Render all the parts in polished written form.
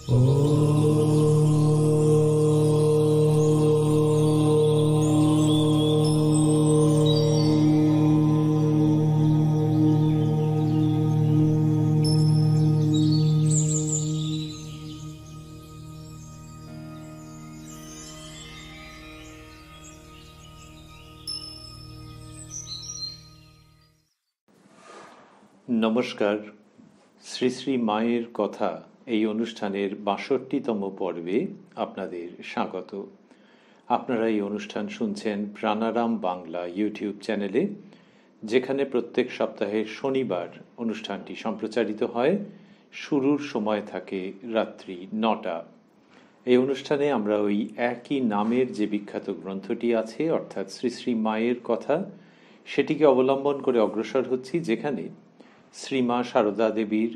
নমস্কার। শ্রী শ্রী মায়ের কথা এই অনুষ্ঠানের ৬২তম পর্বে আপনাদের স্বাগত। আপনারা এই অনুষ্ঠান শুনছেন প্রাণারাম বাংলা ইউটিউব চ্যানেলে, যেখানে প্রত্যেক সপ্তাহে শনিবার অনুষ্ঠানটি সম্প্রচারিত হয়। শুরুর সময় থাকে রাত্রি ৯টা। এই অনুষ্ঠানে আমরা ওই একই নামের যে বিখ্যাত গ্রন্থটি আছে, অর্থাৎ শ্রী শ্রী মায়ের কথা, সেটিকে অবলম্বন করে অগ্রসর হচ্ছি, যেখানে শ্রীমা সারদা দেবীর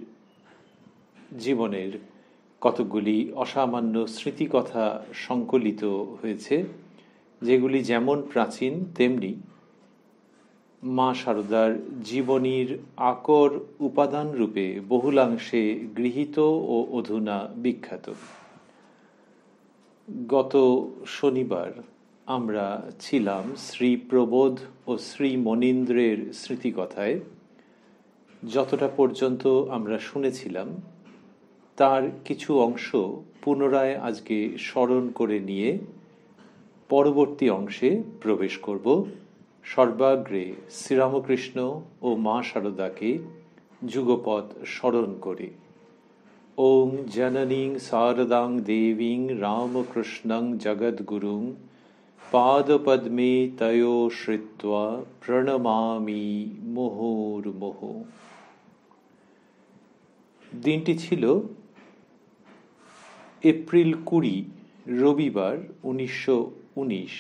জীবনের কতকগুলি অসামান্য স্মৃতিকথা সংকলিত হয়েছে, যেগুলি যেমন প্রাচীন তেমনি মা সারদার জীবনীর আকর উপাদান রূপে বহুলাংশে গৃহীত ও অধুনা বিখ্যাত। গত শনিবার আমরা ছিলাম শ্রী প্রবোধ ও শ্রী মনীন্দ্রের স্মৃতিকথায়। যতটা পর্যন্ত আমরা শুনেছিলাম তার কিছু অংশ পুনরায় আজকে স্মরণ করে নিয়ে পরবর্তী অংশে প্রবেশ করব, সর্বাগ্রে শ্রীরামকৃষ্ণ ও মা সারদাকে যুগপৎ স্মরণ করে। ওং জননীং শারদাং দেবীং রামকৃষ্ণং জগদ্গুরুং পাদপদ্মে তয়ো শ্রিত্বা প্রণমামি মুহুর্মুহু। দিনটি ছিল এপ্রিল ২০, রবিবার ১৯১৯,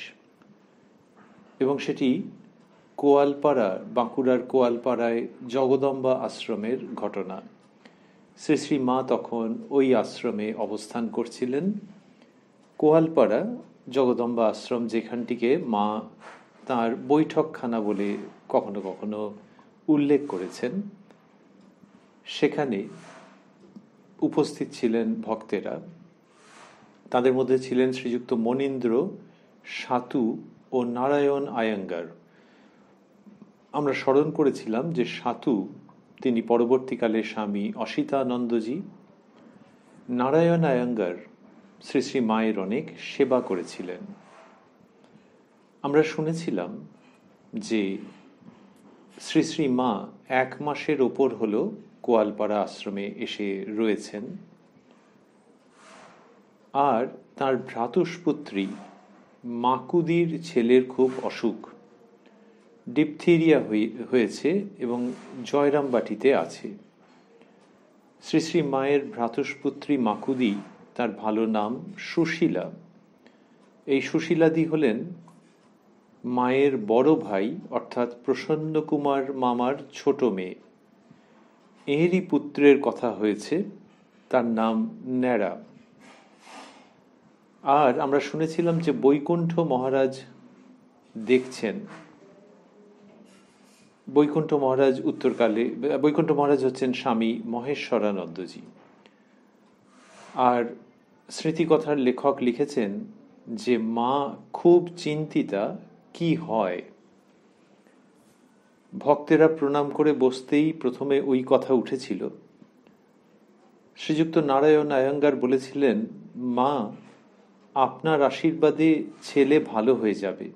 এবং সেটি কোয়ালপাড়া, বাঁকুড়ার কোয়ালপাড়ায় জগদম্বা আশ্রমের ঘটনা। শ্রী শ্রী মা তখন ওই আশ্রমে অবস্থান করছিলেন। কোয়ালপাড়া জগদম্বা আশ্রম, যেখানটিকে মা তাঁর বৈঠকখানা বলে কখনো কখনো উল্লেখ করেছেন, সেখানে উপস্থিত ছিলেন ভক্তেরা। তাদের মধ্যে ছিলেন শ্রীযুক্ত মনীন্দ্র, সাতু ও নারায়ণ আয়াঙ্গার। আমরা স্মরণ করেছিলাম যে সাতু, তিনি পরবর্তীকালে স্বামী অসিতানন্দজি। নারায়ণ আয়াঙ্গার শ্রী শ্রী মায়ের অনেক সেবা করেছিলেন। আমরা শুনেছিলাম যে শ্রী শ্রী মা ১ মাসের ওপর হলো কোয়ালপাড়া আশ্রমে এসে রয়েছেন, আর তার ভ্রাতুষ্পুত্রী মাকুদির ছেলের খুব অসুখ, ডিপথিরিয়া হয়েছে এবং জয়রামবাটিতে আছে। শ্রী শ্রী মায়ের ভ্রাতুষ্পুত্রী মাকুদি, তার ভালো নাম সুশীলা। এই সুশীলাদি হলেন মায়ের বড় ভাই, অর্থাৎ প্রসন্ন কুমার মামার ছোট মেয়ে। এঁরই পুত্রের কথা হয়েছে, তার নাম ন্যাড়া। আর আমরা শুনেছিলাম যে বৈকুণ্ঠ মহারাজ দেখছেন। বৈকুণ্ঠ মহারাজ উত্তরকালে, বৈকুণ্ঠ মহারাজ হচ্ছেন স্বামী মহেশ্বরানন্দজি। আর স্মৃতিকথার লেখক লিখেছেন যে মা খুব চিন্তিতা, কি হয়। ভক্তেরা প্রণাম করে বসতেই প্রথমে ওই কথা উঠেছিল। শ্রীযুক্ত নারায়ণ আয়াঙ্গার বলেছিলেন, মা, আপনার আশীর্বাদে ছেলে ভালো হয়ে যাবে।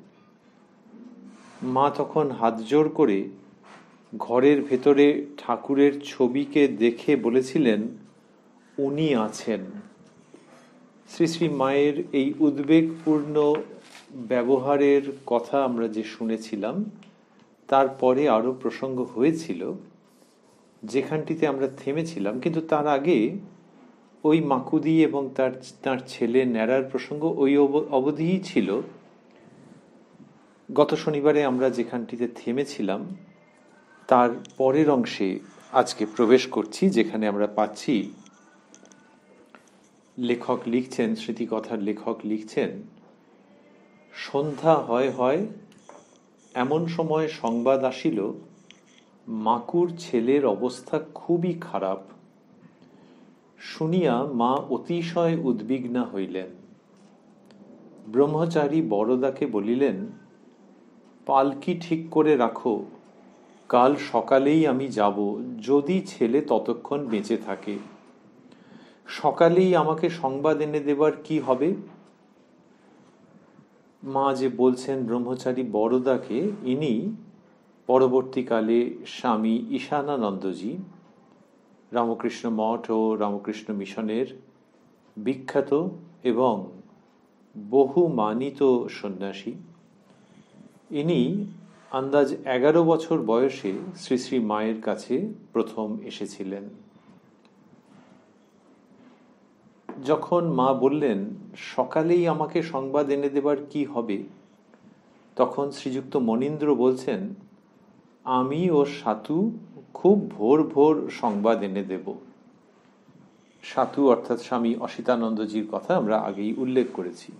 মা তখন হাত জোড় করে ঘরের ভেতরে ঠাকুরের ছবিকে দেখে বলেছিলেন, উনি আছেন। শ্রী শ্রী মায়ের এই উদ্বেগপূর্ণ ব্যবহারের কথা আমরা যে শুনেছিলাম, তারপরে আরও প্রসঙ্গ হয়েছিল, যেখানটিতে আমরা থেমেছিলাম। কিন্তু তার আগে ওই মাকুদি এবং তার ছেলে ন্যাড়ার প্রসঙ্গ ওই অবধিই ছিল। গত শনিবারে আমরা যেখানটিতে থেমেছিলাম তার পরের অংশে আজকে প্রবেশ করছি, যেখানে আমরা পাচ্ছি লেখক লিখছেন, স্মৃতিকথার লেখক লিখছেন, সন্ধ্যা হয় হয় এমন সময় সংবাদ আসিল, মাকুর ছেলের অবস্থা খুবই খারাপ। শুনিয়া মা অতিশয় উদ্বিগ্না হইলেন। ব্রহ্মচারী বরদাকে বলিলেন, পালকি ঠিক করে রাখো, কাল সকালেই আমি যাব, যদি ছেলে ততক্ষণ বেঁচে থাকে। সকালেই আমাকে সংবাদ এনে দেবার কি হবে? মা যে বলছেন ব্রহ্মচারী বরদাকে, ইনি পরবর্তীকালে স্বামী ঈশানানন্দজি, রামকৃষ্ণ মঠ ও রামকৃষ্ণ মিশনের বিখ্যাত এবং বহু মানিত সন্ন্যাসী। ইনি আন্দাজ 11 বছর বয়সে শ্রী শ্রী মায়ের কাছে প্রথম এসেছিলেন। যখন মা বললেন সকালেই আমাকে সংবাদ এনে দেবার কি হবে, তখন শ্রীযুক্ত মনীন্দ্র বলছেন, আমি ও সাতু খুব ভোর ভোর সংবাদ এনে দেব। সাতু অর্থাৎ স্বামী অসিতানন্দজির কথা আমরা আগেই উল্লেখ করেছি।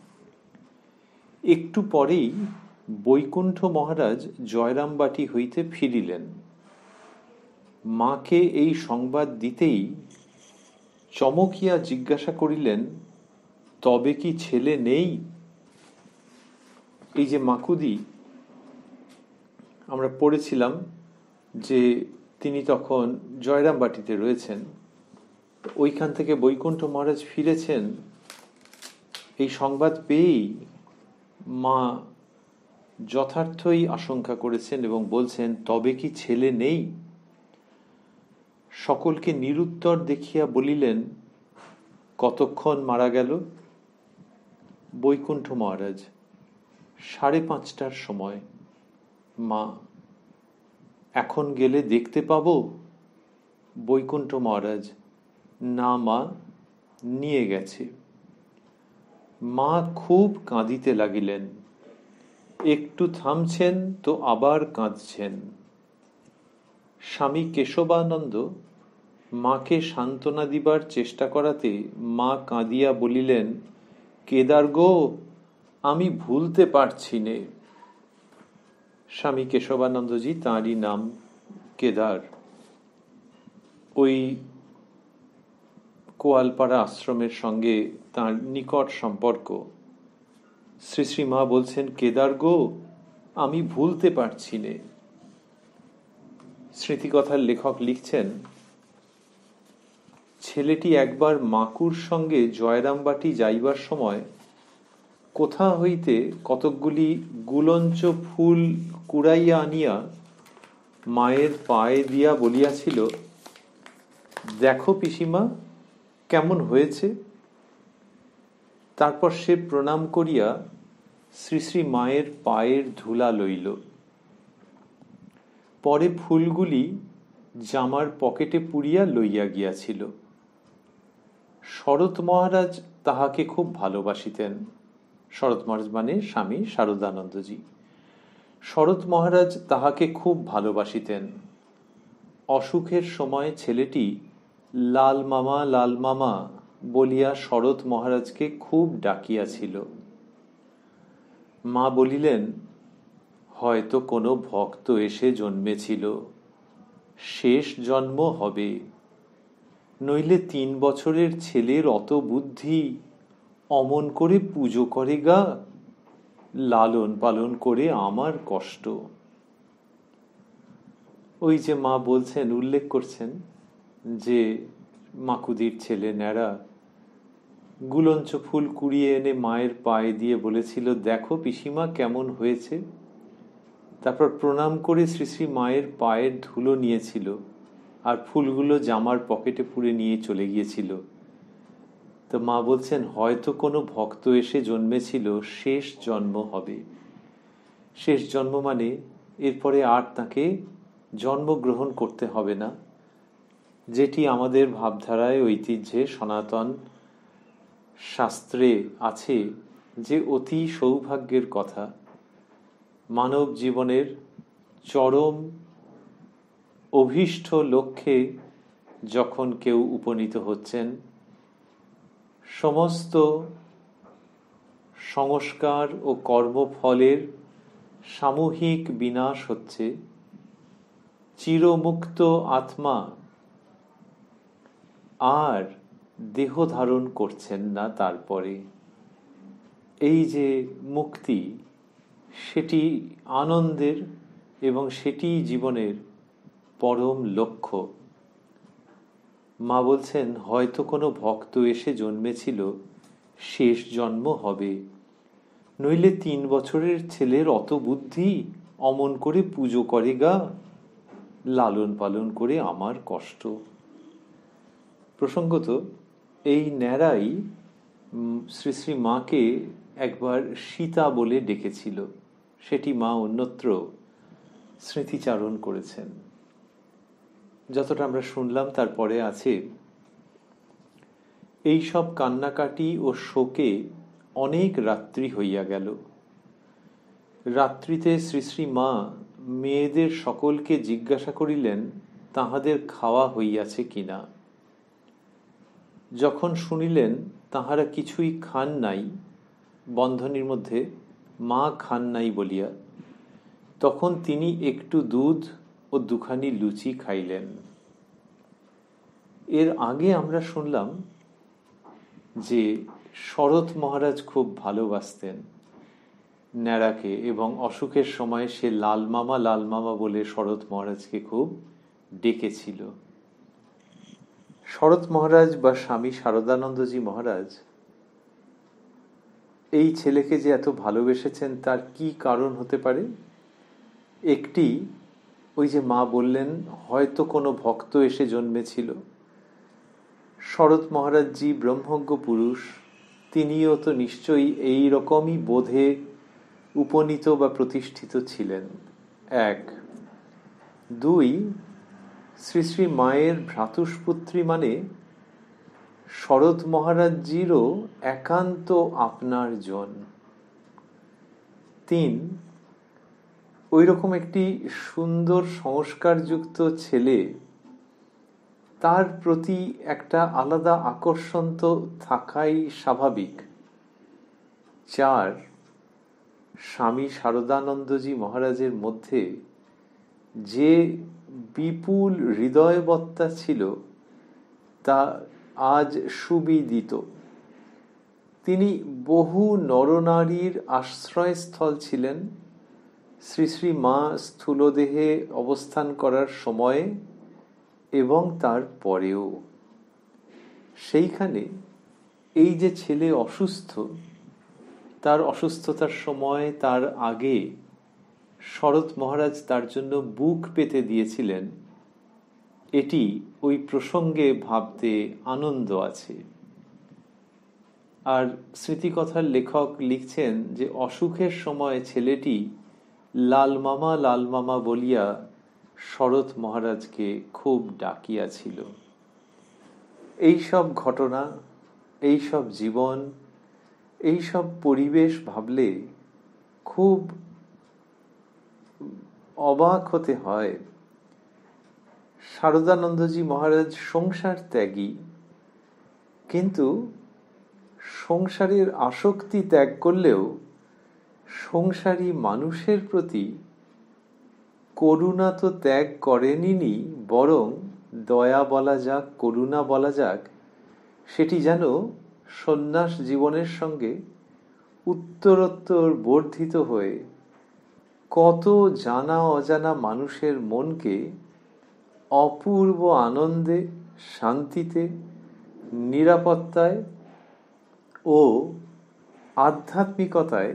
একটু পরেই বৈকুণ্ঠ মহারাজ জয়রামবাটি হইতে ফিরিলেন। মাকে এই সংবাদ দিতেই চমকিয়া জিজ্ঞাসা করিলেন, তবে কি ছেলে নেই? এই যে মাকুদি, আমরা পড়েছিলাম যে তিনি তখন জয়রামবাটিতে রয়েছেন। ওইখান থেকে বৈকুণ্ঠ মহারাজ ফিরেছেন। এই সংবাদ পেয়েই মা যথার্থই আশঙ্কা করেছেন এবং বলছেন, তবে কি ছেলে নেই? সকলকে নিরুত্তর দেখিয়া বলিলেন, কতক্ষণ মারা গেল? বৈকুণ্ঠ মহারাজ, 5:30টার সময়। মা, এখন গেলে দেখতে পাবো? বৈকুণ্ঠ মহারাজ, না মা, নিয়ে গেছে। মা খুব কাঁদিতে লাগিলেন। একটু থামছেন তো আবার কাঁদছেন। স্বামী কেশবানন্দ মাকে সান্ত্বনা দিবার চেষ্টা করাতে মা কাঁদিয়া বলিলেন, কেদার গো, আমি ভুলতে পারছি নে। স্বামী কেশবানন্দজি, তাঁরই নাম কেদার। ওই কোয়ালপাড়া আশ্রমের সঙ্গে তাঁর নিকট সম্পর্ক। শ্রী শ্রী মা বলছেন, কেদার গো, আমি ভুলতে পারছি নে। স্মৃতিকথার লেখক লিখছেন, ছেলেটি একবার মাকুর সঙ্গে জয়রামবাটি যাইবার সময় কোথা হইতে কতকগুলি গুলঞ্চ ফুল কুড়াইয়া আনিয়া মায়ের পায়ে দিয়া বলিয়াছিল, দেখো পিসিমা কেমন হয়েছে। তারপর সে প্রণাম করিয়া শ্রী শ্রী মায়ের পায়ের ধুলা লইল। পরে ফুলগুলি জামার পকেটে পুরিয়া লইয়া গিয়াছিল। শরৎ মহারাজ তাহাকে খুব ভালোবাসিতেন। শরৎ মহারাজ মানে স্বামী শারদানন্দজি। শরৎ মহারাজ তাহাকে খুব ভালোবাসিতেন। অসুখের সময় ছেলেটি লাল মামা বলিয়া শরৎ মহারাজকে খুব ডাকিয়াছিল। মা বলিলেন, হয়তো কোনো ভক্ত এসে জন্মেছিল, শেষ জন্ম হবে, নইলে 3 বছরের ছেলের অত বুদ্ধি, অমন করে পুজো করে গা, লালন পালন করে আমার কষ্ট। ওই যে মা বলছেন, উল্লেখ করছেন যে মাকুদির ছেলে ন্যাড়া গুলঞ্চ ফুল কুড়িয়ে এনে মায়ের পায়ে দিয়ে বলেছিল, দেখো পিসিমা কেমন হয়েছে। তারপর প্রণাম করে শ্রী শ্রী মায়ের পায়ের ধুলো নিয়েছিল আর ফুলগুলো জামার পকেটে পুরে নিয়ে চলে গিয়েছিল। তো মা বলছেন, হয়তো কোনো ভক্ত এসে জন্মেছিল, শেষ জন্ম হবে। শেষ জন্ম মানে এরপরে আর তাকে জন্মগ্রহণ করতে হবে না, যেটি আমাদের ভাবধারায় ঐতিহ্যে সনাতন শাস্ত্রে আছে যে অতি সৌভাগ্যের কথা। মানব জীবনের চরম অভীষ্ট লক্ষ্যে যখন কেউ উপনীত হচ্ছেন, সমস্ত সংস্কার ও কর্মফলের সামূহিক বিনাশ হচ্ছে, চিরমুক্ত আত্মা আর দেহ ধারণ করছেন না, তারপরে এই যে মুক্তি, সেটি আনন্দের এবং সেটি জীবনের পরম লক্ষ্য। মা বলছেন, হয়তো কোনো ভক্ত এসে জন্মেছিল, শেষ জন্ম হবে, নইলে 3 বছরের ছেলের অত বুদ্ধি, অমন করে পুজো করে গা, লালন পালন করে আমার কষ্ট। প্রসঙ্গত এই ন্যাড়াই শ্রী শ্রী মাকে একবার সীতা বলে ডেকেছিল, সেটি মা অন্যত্র স্মৃতিচারণ করেছেন। যতটা আমরা শুনলাম তারপরে আছে, এই সব কান্নাকাটি ও শোকে অনেক রাত্রি হইয়া গেল। রাত্রিতে শ্রী শ্রী মা মেয়েদের সকলকে জিজ্ঞাসা করিলেন তাহাদের খাওয়া হইয়াছে কিনা। যখন শুনিলেন তাহারা কিছুই খান নাই, বন্ধনীর মধ্যে মা খান নাই বলিয়া, তখন তিনি একটু দুধ ও 2খানি লুচি খাইলেন। এর আগে আমরা শুনলাম যে শরৎ মহারাজ খুব ভালোবাসতেন ন্যাড়াকে, এবং অসুখের সময় সে লাল মামা বলে শরৎ মহারাজকে খুব ডেকেছিল। শরৎ মহারাজ বা স্বামী শারদানন্দজি মহারাজ এই ছেলেকে যে এত ভালোবেসেছেন তার কি কারণ হতে পারে? একটি, ওই যে মা বললেন হয়তো কোনো ভক্ত এসে জন্মেছিল। শরৎ মহারাজজি ব্রহ্মজ্ঞ পুরুষ, তিনিও তো নিশ্চয়ই এই রকমই বোধে উপনীত বা প্রতিষ্ঠিত ছিলেন। 1, 2, শ্রী শ্রী মায়ের ভ্রাতুষ্পুত্রী মানে শরৎ মহারাজজিরও একান্ত আপনার জন। 3, ওই রকম একটি সুন্দর সংস্কারযুক্ত ছেলে, তার প্রতি একটা আলাদা আকর্ষণ তো থাকাই স্বাভাবিক। 4, স্বামী শারদানন্দজি মহারাজের মধ্যে যে বিপুল হৃদয়বত্তা ছিল তা আজ সুবিদিত। তিনি বহু নরনারীর আশ্রয়স্থল ছিলেন শ্রী শ্রী মা স্থূলদেহে অবস্থান করার সময়ে এবং তার পরেও। সেইখানে এই যে ছেলে অসুস্থ, তার অসুস্থতার সময়, তার আগে শরৎ মহারাজ তার জন্য বুক পেতে দিয়েছিলেন, এটি ওই প্রসঙ্গে ভাবতে আনন্দ আছে। আর স্মৃতিকথার লেখক লিখছেন যে অসুখের সময় ছেলেটি লাল মামা বলিয়া শরৎ মহারাজকে খুব ডাকিয়াছিল। এই সব ঘটনা, এই সব জীবন, এই সব পরিবেশ ভাবলে খুব অবাক হতে হয়। শারদানন্দজি মহারাজ সংসার ত্যাগী, কিন্তু সংসারের আসক্তি ত্যাগ করলেও সংসারী মানুষের প্রতি করুণা তো ত্যাগ করেনই, বরং দয়া বলা যাক, করুণা বলা যাক, সেটি যেন সন্ন্যাস জীবনের সঙ্গে উত্তরোত্তর বর্ধিত হয়ে কত জানা অজানা মানুষের মনকে অপূর্ব আনন্দে, শান্তিতে, নিরাপত্তায় ও আধ্যাত্মিকতায়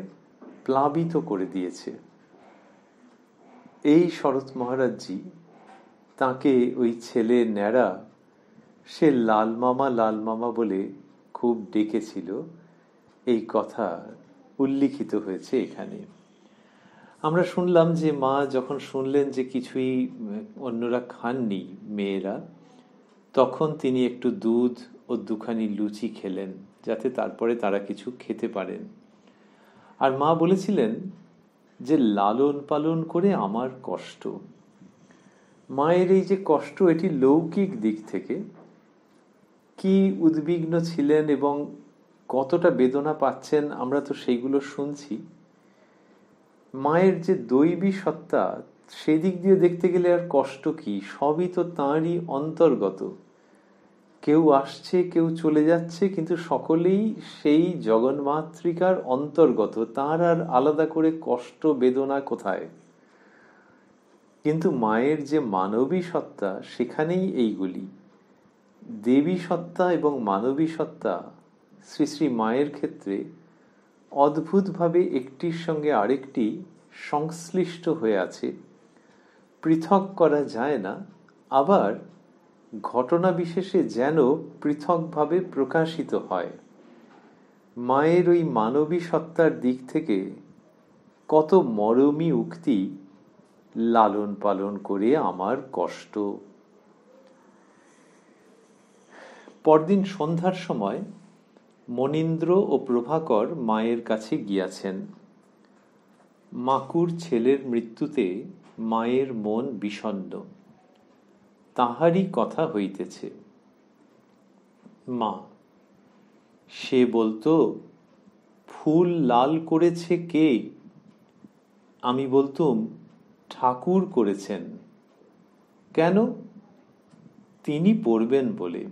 প্লাবিত করে দিয়েছে। এই শরৎ মহারাজজি তাকে ওই ছেলে ন্যাড়া, সে লাল মামা বলে খুব ডেকেছিল, এই কথা উল্লিখিত হয়েছে এখানে। আমরা শুনলাম যে মা যখন শুনলেন যে কিছুই অন্যরা খাননি মেয়েরা, তখন তিনি একটু দুধ ও 2খানি লুচি খেলেন, যাতে তারপরে তারা কিছু খেতে পারেন। আর মা বলেছিলেন যে লালন পালন করে আমার কষ্ট। মায়ের এই যে কষ্ট, এটি লৌকিক দিক থেকে কি উদ্বিগ্ন ছিলেন এবং কতটা বেদনা পাচ্ছেন আমরা তো সেইগুলো শুনছি। মায়ের যে দৈবী সত্তা, সেদিক দিয়ে দেখতে গেলে আর কষ্ট কি, সবই তো তাঁরই অন্তর্গত। কেউ আসছে, কেউ চলে যাচ্ছে, কিন্তু সকলেই সেই জগন্মাতৃকার অন্তর্গত। তার আর আলাদা করে কষ্ট বেদনা কোথায়? কিন্তু মায়ের যে মানবী সত্তা, সেখানেই এইগুলি। দেবী সত্তা এবং মানবী সত্তা শ্রী শ্রী মায়ের ক্ষেত্রে অদ্ভুতভাবে একটির সঙ্গে আরেকটি সংশ্লিষ্ট হয়ে আছে, পৃথক করা যায় না, আবার ঘটনা বিশেষে যেন পৃথকভাবে প্রকাশিত হয়। মায়ের ওই মানবী সত্তার দিক থেকে কত মরমী উক্তি, লালন পালন করে আমার কষ্ট। পরদিন সন্ধ্যার সময় মনীন্দ্র ও প্রভাকর মায়ের কাছে গিয়াছেন। মাকুর ছেলের মৃত্যুতে মায়ের মন বিষণ্ণ, তাহারই কথা হইতেছে। মা, সে বলতো, ফুল লাল করেছে কে? আমি বলতুম, ঠাকুর করেছেন। কেন? তিনি পড়বেন বলে।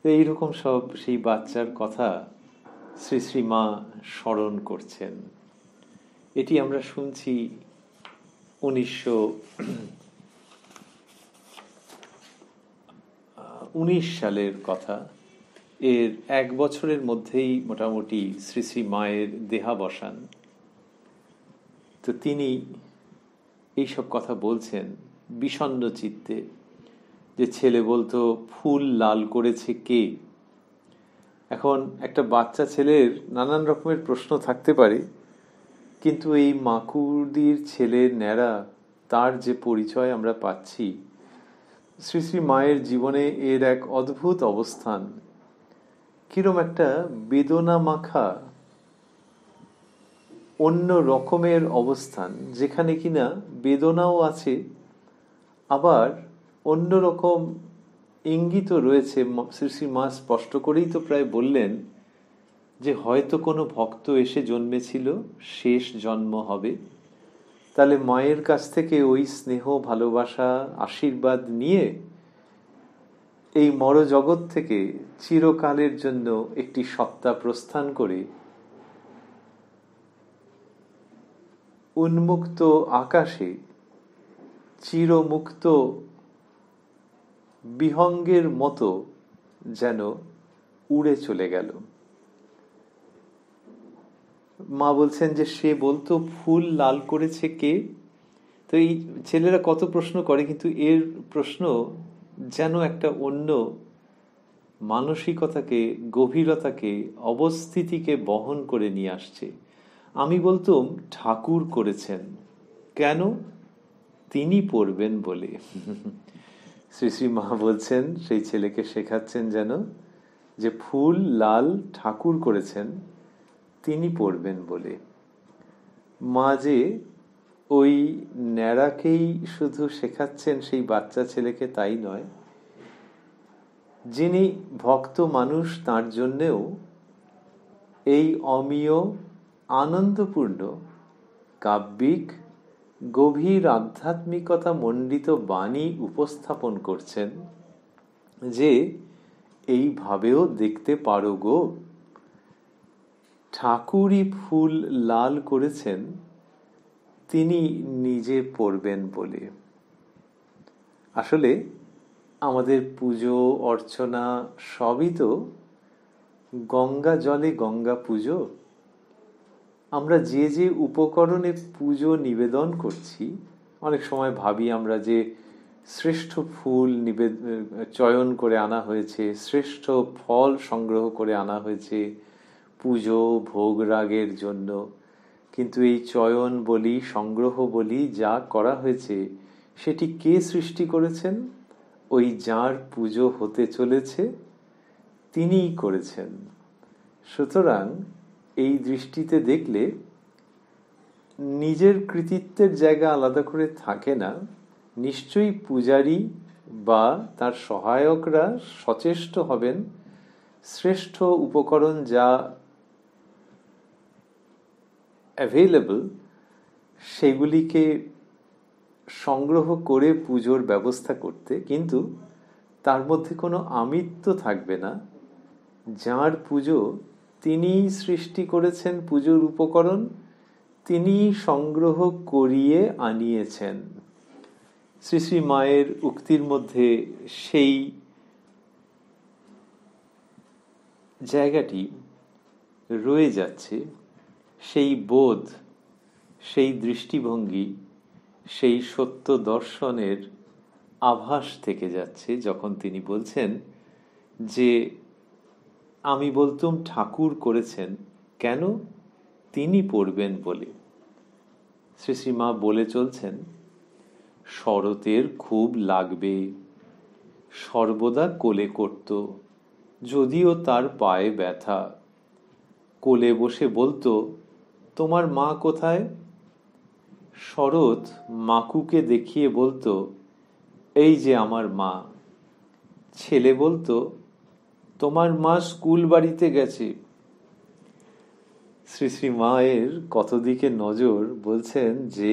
এইরকম সব সেই বাচ্চার কথা শ্রী শ্রী মা স্মরণ করছেন। এটি আমরা শুনছি 1919 সালের কথা। এর এক বছরের মধ্যেই মোটামুটি শ্রী শ্রী মায়ের দেহাবসান। তো তিনি এইসব কথা বলছেন বিষণ্ণ চিত্তে, যে ছেলে বলতো, ফুল লাল করেছে কে? এখন একটা বাচ্চা ছেলের নানান রকমের প্রশ্ন থাকতে পারে, কিন্তু এই মাকুদির ছেলের ন্যাড়া, তার যে পরিচয় আমরা পাচ্ছি, শ্রী শ্রী মায়ের জীবনে এর এক অদ্ভুত অবস্থান। কিরম একটা বেদনা মাখা অন্য রকমের অবস্থান, যেখানে কিনা বেদনাও আছে, আবার অন্যরকম ইঙ্গিত রয়েছে। শ্রী শ্রী মা স্পষ্ট করেই তো প্রায় বললেন যে হয়তো কোনো ভক্ত এসে জন্মেছিল, শেষ জন্ম হবে। তাহলে মায়ের কাছ থেকে ওই স্নেহ, ভালোবাসা, আশীর্বাদ নিয়ে এই মরজগৎ থেকে চিরকালের জন্য একটি সত্তা প্রস্থান করে উন্মুক্ত আকাশে চিরমুক্ত বিহঙ্গের মতো যেন উড়ে চলে গেল। মা বলছেন যে সে বলতো, ফুল লাল করেছে কে? তো এই ছেলেরা কত প্রশ্ন করে, কিন্তু এর প্রশ্ন যেন একটা অন্য মানসিকতাকে, গভীরতাকে, অবস্থিতিকে বহন করে নিয়ে আসছে। আমি বলতুম, ঠাকুর করেছেন। কেন? তিনি পড়বেন বলে। শ্রী শ্রী মা বলছেন, সেই ছেলেকে শেখাচ্ছেন যেন, যে ফুল লাল ঠাকুর করেছেন, তিনি পড়বেন বলে। মা যে ওই ন্যাড়াকেই শুধু শেখাচ্ছেন সেই বাচ্চা ছেলেকে, তাই নয়, যিনি ভক্ত মানুষ, তার জন্যেও এই অমীয় আনন্দপূর্ণ কাব্যিক গভীর আধ্যাত্মিকতা মণ্ডিত বাণী উপস্থাপন করছেন, যে এইভাবেও দেখতে পারো গো, ঠাকুরই ফুল লাল করেছেন, তিনি নিজে পড়বেন বলে। আসলে আমাদের পুজো অর্চনা সবই তো গঙ্গা জলে গঙ্গা পুজো। আমরা যে যে উপকরণে পুজো নিবেদন করছি, অনেক সময় ভাবি আমরা যে শ্রেষ্ঠ ফুল চয়ন করে আনা হয়েছে, শ্রেষ্ঠ ফল সংগ্রহ করে আনা হয়েছে পুজো ভোগ রাগের জন্য। কিন্তু এই চয়ন বলি, সংগ্রহ বলি যা করা হয়েছে, সেটি কে সৃষ্টি করেছেন? ওই যার পুজো হতে চলেছে তিনিই করেছেন। সুতরাং এই দৃষ্টিতে দেখলে নিজের কৃতিত্বের জায়গা আলাদা করে থাকে না। নিশ্চয়ই পূজারী বা তার সহায়করা সচেষ্ট হবেন শ্রেষ্ঠ উপকরণ যা অ্যাভেলেবল সেগুলিকে সংগ্রহ করে পুজোর ব্যবস্থা করতে। কিন্তু তার মধ্যে কোনো আমিত্ব থাকবে না। যার পুজো তিনিই সৃষ্টি করেছেন, পুজোর উপকরণ তিনিই সংগ্রহ করিয়ে আনিয়েছেন। শ্রী শ্রী মায়ের উক্তির মধ্যে সেই জায়গাটি রয়ে যাচ্ছে, সেই বোধ, সেই দৃষ্টিভঙ্গি, সেই সত্য দর্শনের আভাস থেকে যাচ্ছে যখন তিনি বলছেন যে আমি বলতুম ঠাকুর করেছেন, কেন? তিনি পড়বেন বলে। শ্রী শ্রী মা বলে চলছেন, শরতের খুব লাগবে, সর্বদা কোলে করত, যদিও তার পায়ে ব্যথা। কোলে বসে বলতো, তোমার মা কোথায়? শরৎ মাকুকে দেখিয়ে বলতো, এই যে আমার মা। ছেলে বলতো, তোমার মা স্কুল বাড়িতে গেছে। শ্রী শ্রী মায়ের কত দিকে নজর, বলছেন যে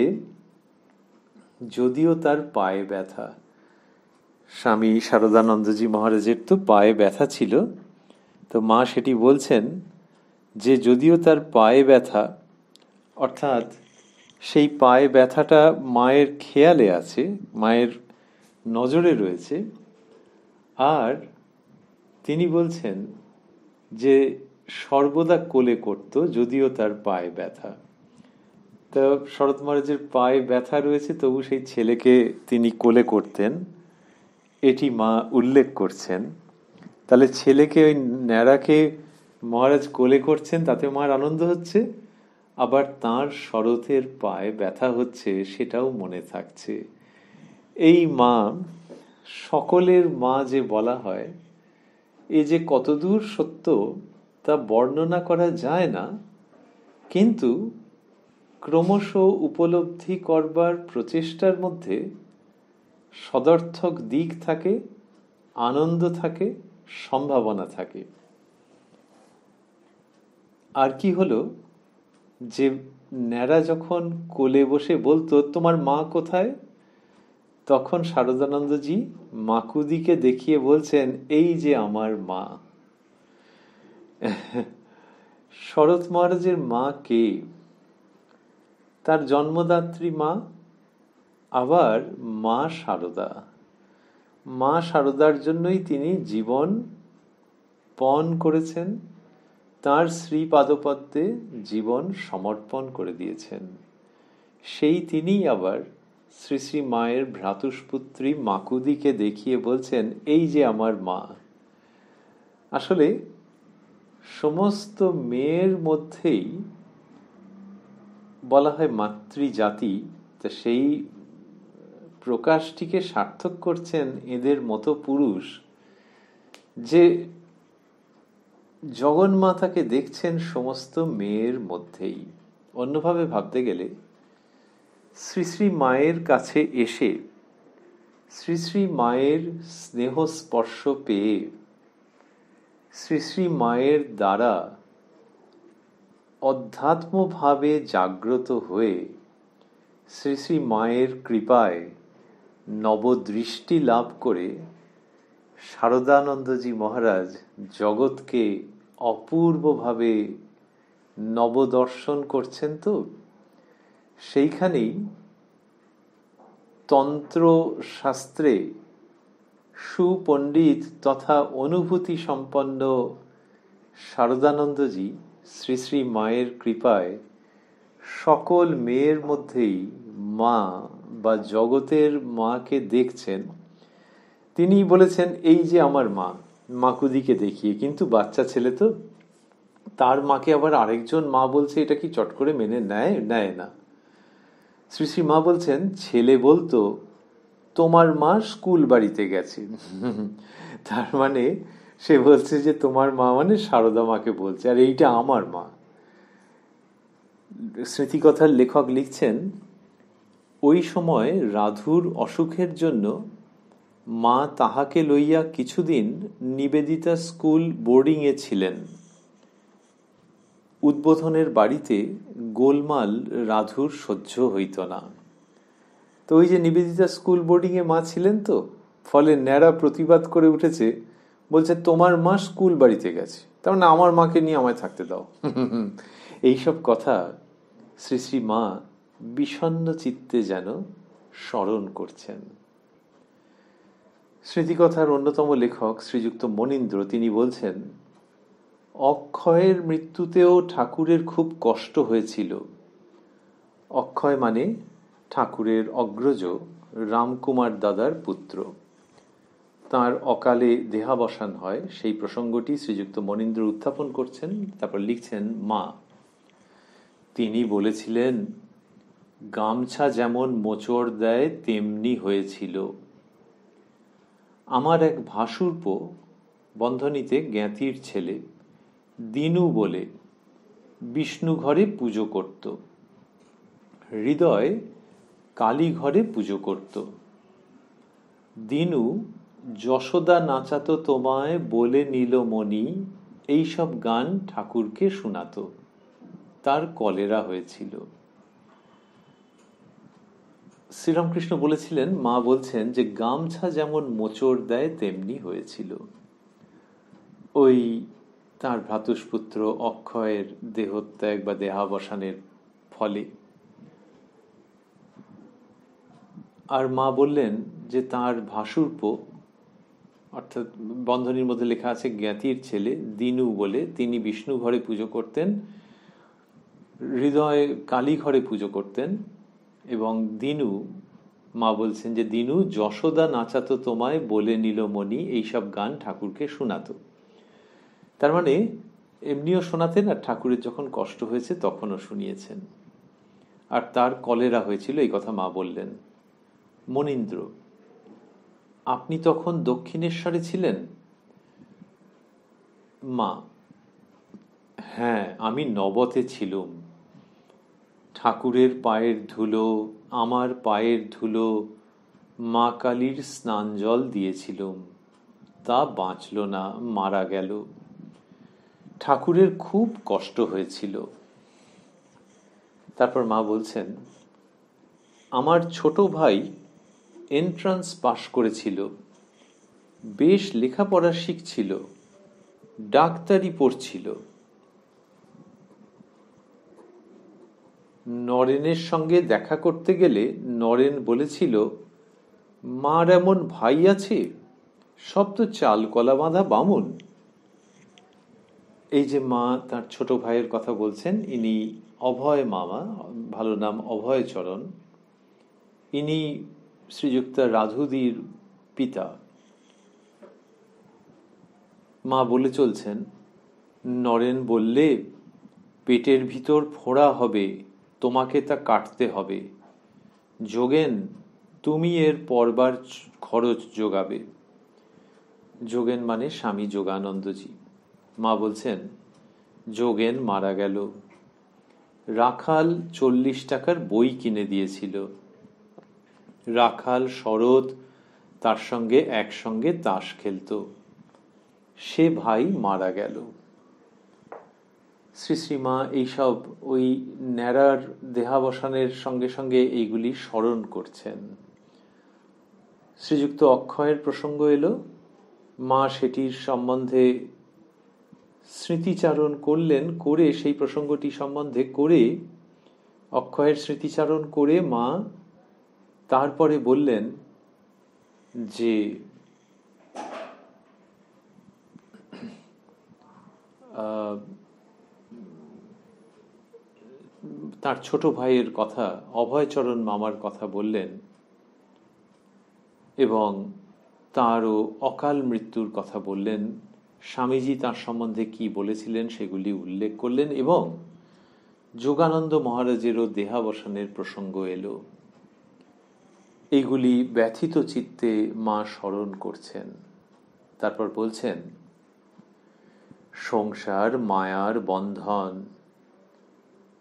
যদিও তার পায়ে ব্যথা, স্বামী শারদানন্দজি মহারাজের তো পায়ে ব্যথা ছিল, তো মা সেটি বলছেন যে যদিও তার পায়ে ব্যথা, অর্থাৎ সেই পায়ে ব্যথাটা মায়ের খেয়ালে আছে, মায়ের নজরে রয়েছে। আর তিনি বলছেন যে সর্বদা কোলে করত, যদিও তার পায়ে ব্যথা। তো শরৎ মহারাজের পায়ে ব্যথা রয়েছে, তবু সেই ছেলেকে তিনি কোলে করতেন, এটি মা উল্লেখ করছেন। তাহলে ছেলেকে, ওই ন্যাড়াকে মহারাজ কোলে করছেন, তাতে মার আনন্দ হচ্ছে, আবার তাঁর শরতের পায়ে ব্যথা হচ্ছে সেটাও মনে থাকছে। এই মা, সকলের মা যে বলা হয়, এ যে কতদূর সত্য তা বর্ণনা করা যায় না, কিন্তু ক্রমশ উপলব্ধি করবার প্রচেষ্টার মধ্যে সদর্থক দিক থাকে, আনন্দ থাকে, সম্ভাবনা থাকে। আর কি হলো যে ন্যাড়া যখন কোলে বসে বলতো, তোমার মা কোথায়? তখন শারদানন্দজি মাকুদিকে দেখিয়ে বলছেন, এই যে আমার মা। শরৎ মহারাজের মা কে? তার জন্মদাত্রী মা, আবার মা শারদা। মা শারদার জন্যই তিনি জীবন পণ করেছেন, তার শ্রী পাদপদ্মে জীবন সমর্পণ করে দিয়েছেন। সেই তিনিই আবার শ্রী শ্রী মায়ের ভ্রাতুষ্পুত্রী মাকুদিকে দেখিয়ে বলছেন, এই যে আমার মা। আসলে সমস্ত মেয়ের মধ্যেই বলা হয় মাতৃজাতি, তা সেই প্রকাশটিকে সার্থক করছেন এদের মতো পুরুষ, যে জগন্মাতাকে দেখছেন সমস্ত মেয়ের মধ্যেই। অন্যভাবে ভাবতে গেলে শ্রী শ্রী মায়ের কাছে এসে শ্রী শ্রী মায়ের স্নেহ স্পর্শ পেয়ে, শ্রী শ্রী মায়ের দ্বারা অধ্যাত্মভাবে জাগ্রত হয়ে, শ্রী শ্রী মায়ের কৃপায় নবদৃষ্টি লাভ করে শারদানন্দজি মহারাজ জগৎকে অপূর্বভাবে নবদর্শন করছেন। তো সেইখানেই তন্ত্র শাস্ত্রে সুপণ্ডিত তথা অনুভূতি সম্পন্ন শারদানন্দজি শ্রী শ্রী মায়ের কৃপায় সকল মেয়ের মধ্যেই মা বা জগতের মাকে দেখছেন। তিনি বলেছেন, এই যে আমার মা, মাকুদিকে দেখিয়ে। কিন্তু বাচ্চা ছেলে তো, তার মাকে আবার আরেকজন মা বলছে, এটা কি চট করে মেনে নেয় না। শ্রী শ্রী মা বলছেন, ছেলে বলতো, তোমার মা স্কুল বাড়িতে গেছে। তার মানে সে বলছে যে তোমার মা মানে শারদা মাকে বলছে, আর এইটা আমার মা। স্মৃতিকথার লেখক লিখছেন, ওই সময় রাধুর অসুখের জন্য মা তাহাকে লইয়া কিছুদিন নিবেদিতা স্কুল বোর্ডিংয়ে ছিলেন। উদ্বোধনের বাড়িতে গোলমাল রাধুর সহ্য হইত না। তো ওই যে নিবেদিতা স্কুল বোর্ডিংয়ে মা ছিলেন, তো ফলে ন্যাড়া প্রতিবাদ করে উঠেছে, বলছে তোমার মা স্কুল বাড়িতে গেছে, তার মানে আমার মাকে নিয়ে আমায় থাকতে দাও। এইসব কথা শ্রী শ্রী মা বিষণ্ণ চিত্তে যেন স্মরণ করছেন। স্মৃতিকথার অন্যতম লেখক শ্রীযুক্ত মনীন্দ্র তিনি বলছেন, অক্ষয়ের মৃত্যুতেও ঠাকুরের খুব কষ্ট হয়েছিল। অক্ষয় মানে ঠাকুরের অগ্রজ রামকুমার দাদার পুত্র। তার অকালে দেহাবসান হয়, সেই প্রসঙ্গটি শ্রীযুক্ত মনীন্দ্র উত্থাপন করছেন। তারপর লিখছেন, মা তিনি বলেছিলেন, গামছা যেমন মোচড় দেয় তেমনি হয়েছিল। আমার এক ভাসুরপো, বন্ধনীতে জ্ঞাতির ছেলে, দিনু বলে বিষ্ণু ঘরে পুজো করত, হৃদয় কালী ঘরে পুজো করত। দিনু যশোদা নাচাতো তোমায় বলে নিল মনি, এইসব গান ঠাকুরকে শোনাত। তার কলেরা হয়েছিল। শ্রীরামকৃষ্ণ বলেছিলেন, মা বলছেন যে গামছা যেমন মোচড় দেয় তেমনি হয়েছিল। ওই তার ভ্রাতুষ্পুত্র অক্ষয়ের দেহত্যাগ বা দেহাবসানের ফলে। আর মা বললেন যে তার ভাসুরপো, অর্থাৎ বন্ধনীর মধ্যে লেখা আছে জ্ঞাতির ছেলে, দিনু বলে, তিনি বিষ্ণু ঘরে পুজো করতেন, হৃদয় কালী ঘরে পুজো করতেন। এবং দিনু, মা বলছেন যে দিনু যশোদা নাচাতো তোমায় বলে নিল মনি, এইসব গান ঠাকুরকে শোনাতো। তার মানে এমনিও শোনাতেন, আর ঠাকুরের যখন কষ্ট হয়েছে তখনও শুনিয়েছেন। আর তার কলেরা হয়েছিল, এই কথা মা বললেন। মনীন্দ্র, আপনি তখন দক্ষিণেশ্বরে ছিলেন? মা, হ্যাঁ, আমি নবতে ছিলুম। ঠাকুরের পায়ের ধুলো, আমার পায়ের ধুলো, মা কালীর স্নান জল দিয়েছিলুম, তা বাঁচল না, মারা গেল। ঠাকুরের খুব কষ্ট হয়েছিল। তারপর মা বলছেন, আমার ছোট ভাই এন্ট্রান্স পাশ করেছিল, বেশ লেখাপড়া শিখছিল, ডাক্তারি পড়ছিল। নরেনের সঙ্গে দেখা করতে গেলে নরেন বলেছিল, মার এমন ভাই আছে, সব তো চাল কলা বাঁধা বামুন। এই যে মা তার ছোট ভাইয়ের কথা বলছেন, ইনি অভয় মামা, ভালো নাম অভয়চরণ। ইনি শ্রীযুক্ত রাধুদির পিতা। মা বলে চলছেন, নরেন বললে, পেটের ভিতর ফোড়া হবে, তোমাকে তা কাটতে হবে। যোগেন, তুমি এর পরবার খরচ যোগাবে। যোগেন মানে স্বামী যোগানন্দজি। মা বলছেন, যোগেন মারা গেল। রাখাল 40 টাকার বই কিনে দিয়েছিল। রাখাল শরৎ তার সঙ্গে একসঙ্গে তাস খেলত। সে ভাই মারা গেল। শ্রী শ্রীমা এইসব ওই ন্যাড়ার দেহাবসানের সঙ্গে সঙ্গে এইগুলি স্মরণ করছেন। শ্রীযুক্ত অক্ষয়ের প্রসঙ্গ এলো, মা সেটির সম্বন্ধে স্মৃতিচারণ করলেন, করে সেই প্রসঙ্গটি সম্বন্ধে করে, অক্ষয়ের স্মৃতিচারণ করে মা তারপরে বললেন যে তার ছোট ভাইয়ের কথা, অভয়চরণ মামার কথা বললেন, এবং তারও অকাল মৃত্যুর কথা বললেন। স্বামীজি তার সম্বন্ধে কি বলেছিলেন সেগুলি উল্লেখ করলেন, এবং যোগানন্দ মহারাজেরও দেহাবসানের প্রসঙ্গ এলো। এইগুলি ব্যথিত চিত্তে মা স্মরণ করছেন। তারপর বলছেন, সংসার মায়ার বন্ধন।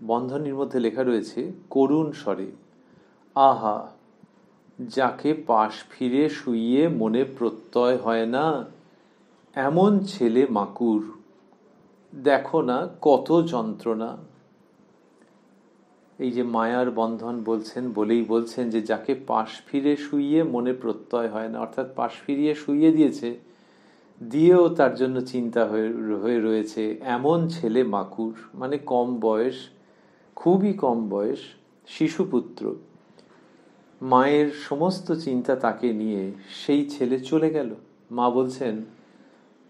বন্ধনের মধ্যে লেখা রয়েছে করুণ স্বরে, আহা, যাকে পাশ ফিরে শুইয়ে মনে প্রত্যয় হয় না, এমন ছেলে মাকুর, দেখো না কত যন্ত্রণা। এই যে মায়ার বন্ধন বলছেন, বলেই বলছেন যে যাকে পাশ ফিরে শুইয়ে মনে প্রত্যয় হয় না, অর্থাৎ পাশ ফিরিয়ে শুইয়ে দিয়েছে, দিয়েও তার জন্য চিন্তা হয়ে রয়েছে এমন ছেলে মাকুর, মানে কম বয়স, খুবই কম বয়স, শিশুপুত্র, মায়ের সমস্ত চিন্তা তাকে নিয়ে, সেই ছেলে চলে গেল। মা বলছেন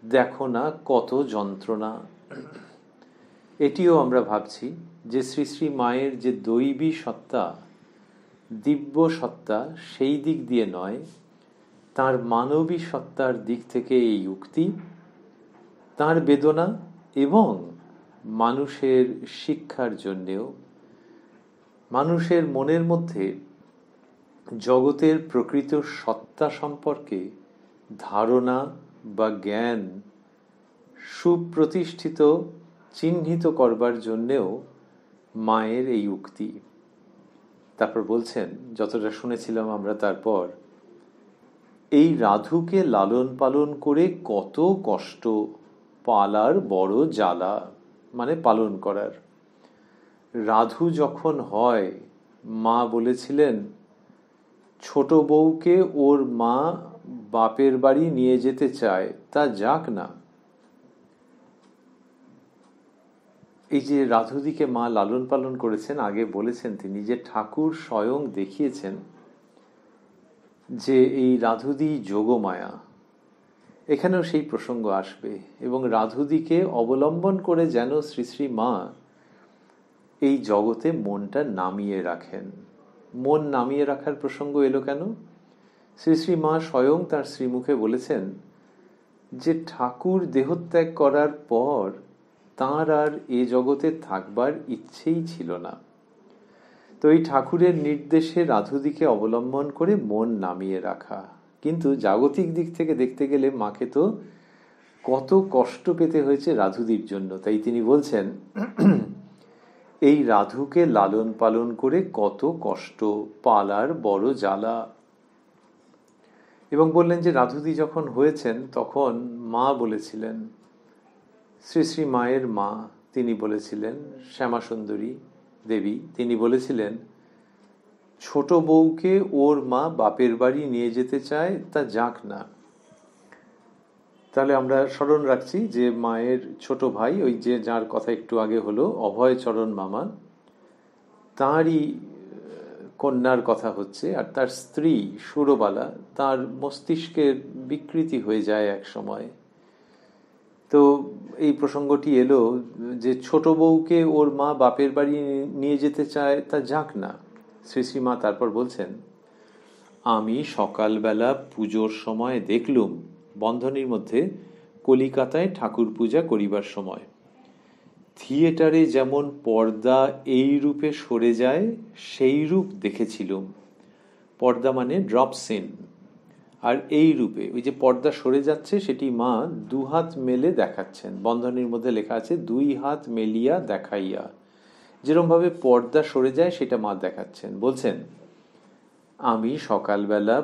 দেখো না কত যন্ত্রণা। এটিও আমরা ভাবছি যে শ্রী শ্রী মায়ের যে দৈবী সত্তা, দিব্য সত্তা, সেই দিক দিয়ে নয়, তার মানবী সত্তার দিক থেকে এই উক্তি, তার বেদনা এবং মানুষের শিক্ষার জন্যেও, মানুষের মনের মধ্যে জগতের প্রকৃত সত্তা সম্পর্কে ধারণা বা জ্ঞান সুপ্রতিষ্ঠিত, চিহ্নিত করবার জন্যেও মায়ের এই উক্তি। তারপর বলছেন, যতটা শুনেছিলাম আমরা, তারপর এই রাধুকে লালন পালন করে কত কষ্ট, পালার বড় জ্বালা, মানে পালন করার। রাধু যখন হয়, মা বলেছিলেন ছোট বউকে ওর মা বাপের বাড়ি নিয়ে যেতে চায়, তা যাক না। এই যে রাধুদিকে মা লালন পালন করেছেন, আগে বলেছেন তিনি যে ঠাকুর স্বয়ং দেখিয়েছেন যে এই রাধুদি যোগমায়া। এখানেও সেই প্রসঙ্গ আসবে, এবং রাধুদিকে অবলম্বন করে যেন শ্রী শ্রী মা এই জগতে মনটা নামিয়ে রাখেন। মন নামিয়ে রাখার প্রসঙ্গ এলো কেন? শ্রী শ্রী মা স্বয়ং তার শ্রীমুখে বলেছেন যে ঠাকুর দেহত্যাগ করার পর তাঁর আর এ জগতে থাকবার ইচ্ছেই ছিল না। তো এই ঠাকুরের নির্দেশে রাধুদিকে অবলম্বন করে মন নামিয়ে রাখা। কিন্তু জাগতিক দিক থেকে দেখতে গেলে মাকে তো কত কষ্ট পেতে হয়েছে রাধুদির জন্য। তাই তিনি বলছেন এই রাধুকে লালন পালন করে কত কষ্ট, পালার বড় জ্বালা। এবং বললেন যে রাধুদি যখন হয়েছেন তখন মা বলেছিলেন, শ্রী শ্রী মায়ের মা, তিনি বলেছিলেন, শ্যামাসুন্দরী দেবী, তিনি বলেছিলেন ছোট বউকে ওর মা বাপের বাড়ি নিয়ে যেতে চায়, তা যাক না। তাহলে আমরা স্মরণ রাখছি যে মায়ের ছোট ভাই, ওই যে যার কথা একটু আগে হলো, অভয়চরণ মামা, তাঁরই কন্যার কথা হচ্ছে। আর তার স্ত্রী সুরবালা, তার মস্তিষ্কের বিকৃতি হয়ে যায় এক সময়। তো এই প্রসঙ্গটি এলো যে ছোট বউকে ওর মা বাপের বাড়ি নিয়ে যেতে চায়, তা যাক না। শ্রী শ্রীমা তারপর বলছেন, আমি সকালবেলা পুজোর সময় দেখলুম, বন্ধনীর মধ্যে কলিকাতায় ঠাকুর পূজা করিবার সময়, থিয়েটারে যেমন পর্দা এই রূপে সরে যায় সেই রূপ দেখেছিলুম। পর্দা মানে ড্রপ সিন। আর এই রূপে ওই যে পর্দা সরে যাচ্ছে সেটি মা দুহাত মেলে দেখাচ্ছেন। বন্ধনীর মধ্যে লেখা আছে দুই হাত মেলিয়া দেখাইয়া, যেরকম ভাবে পর্দা সরে যায় সেটা মা দেখাচ্ছেন। বলছেন আমি সকালবেলা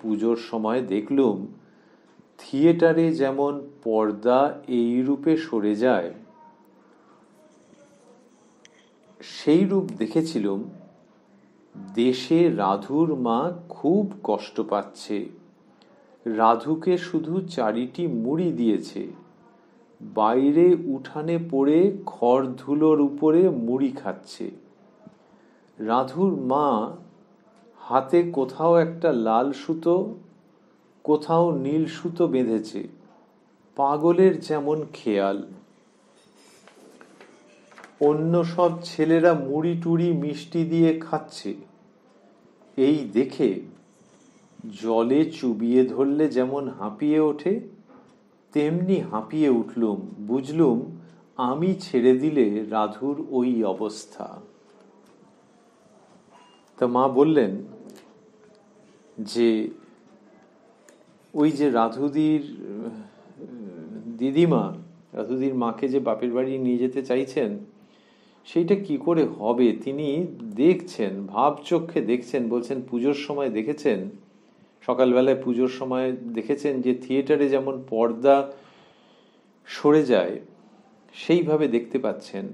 পুজোর সময় দেখলুম থিয়েটারে যেমন পর্দা এই রূপে সরে যায় সেই রূপ দেখেছিলুম। দেশে রাধুর মা খুব কষ্ট পাচ্ছে, রাধুকে শুধু চারিটি মুড়ি দিয়েছে, বাইরে উঠানে পড়ে খড় ধুলোর উপরে মুড়ি খাচ্ছে। রাধুর মা হাতে কোথাও একটা লাল সুতো, কোথাও নীল সুতো বেঁধেছে, পাগলের যেমন খেয়াল। অন্য সব ছেলেরা মুড়ি টুড়ি মিষ্টি দিয়ে খাচ্ছে, এই দেখে জলে চুবিয়ে ধরলে যেমন হাঁপিয়ে ওঠে তেমনি হাঁপিয়ে উঠলুম। বুঝলুম আমি ছেড়ে দিলে রাধুর ওই অবস্থা। তা মা বললেন যে ওই যে রাধুদির দিদিমা, রাধুদির মাকে যে বাপের বাড়ি নিয়ে যেতে চাইছেন, সেইটা কি করে হবে তিনি দেখছেন, ভাব চক্ষে দেখছেন। বলছেন পুজোর সময় দেখেছেন, সকালবেলায় পুজোর সময় দেখেছেন যে থিয়েটারে যেমন পর্দা সরে যায় সেইভাবে দেখতে পাচ্ছেন।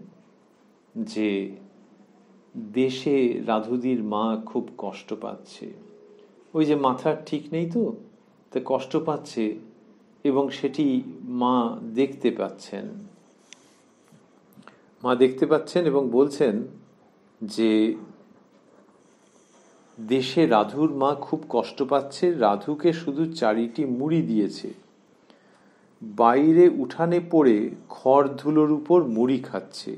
যে দেশে রাধুদির মা খুব কষ্ট পাচ্ছে। ওই যে মাথার ঠিক নেই তো, তা কষ্ট পাচ্ছে এবং সেটি মা দেখতে পাচ্ছেন। মা দেখতে পাচ্ছেন এবং বলছেন যে দেশে রাধুর মা খুব কষ্ট পাচ্ছে, রাধুকে শুধু 4টি মুড়ি দিয়েছে, বাইরে উঠানে পড়ে খড় ধুলোর উপর মুড়ি খাচ্ছে।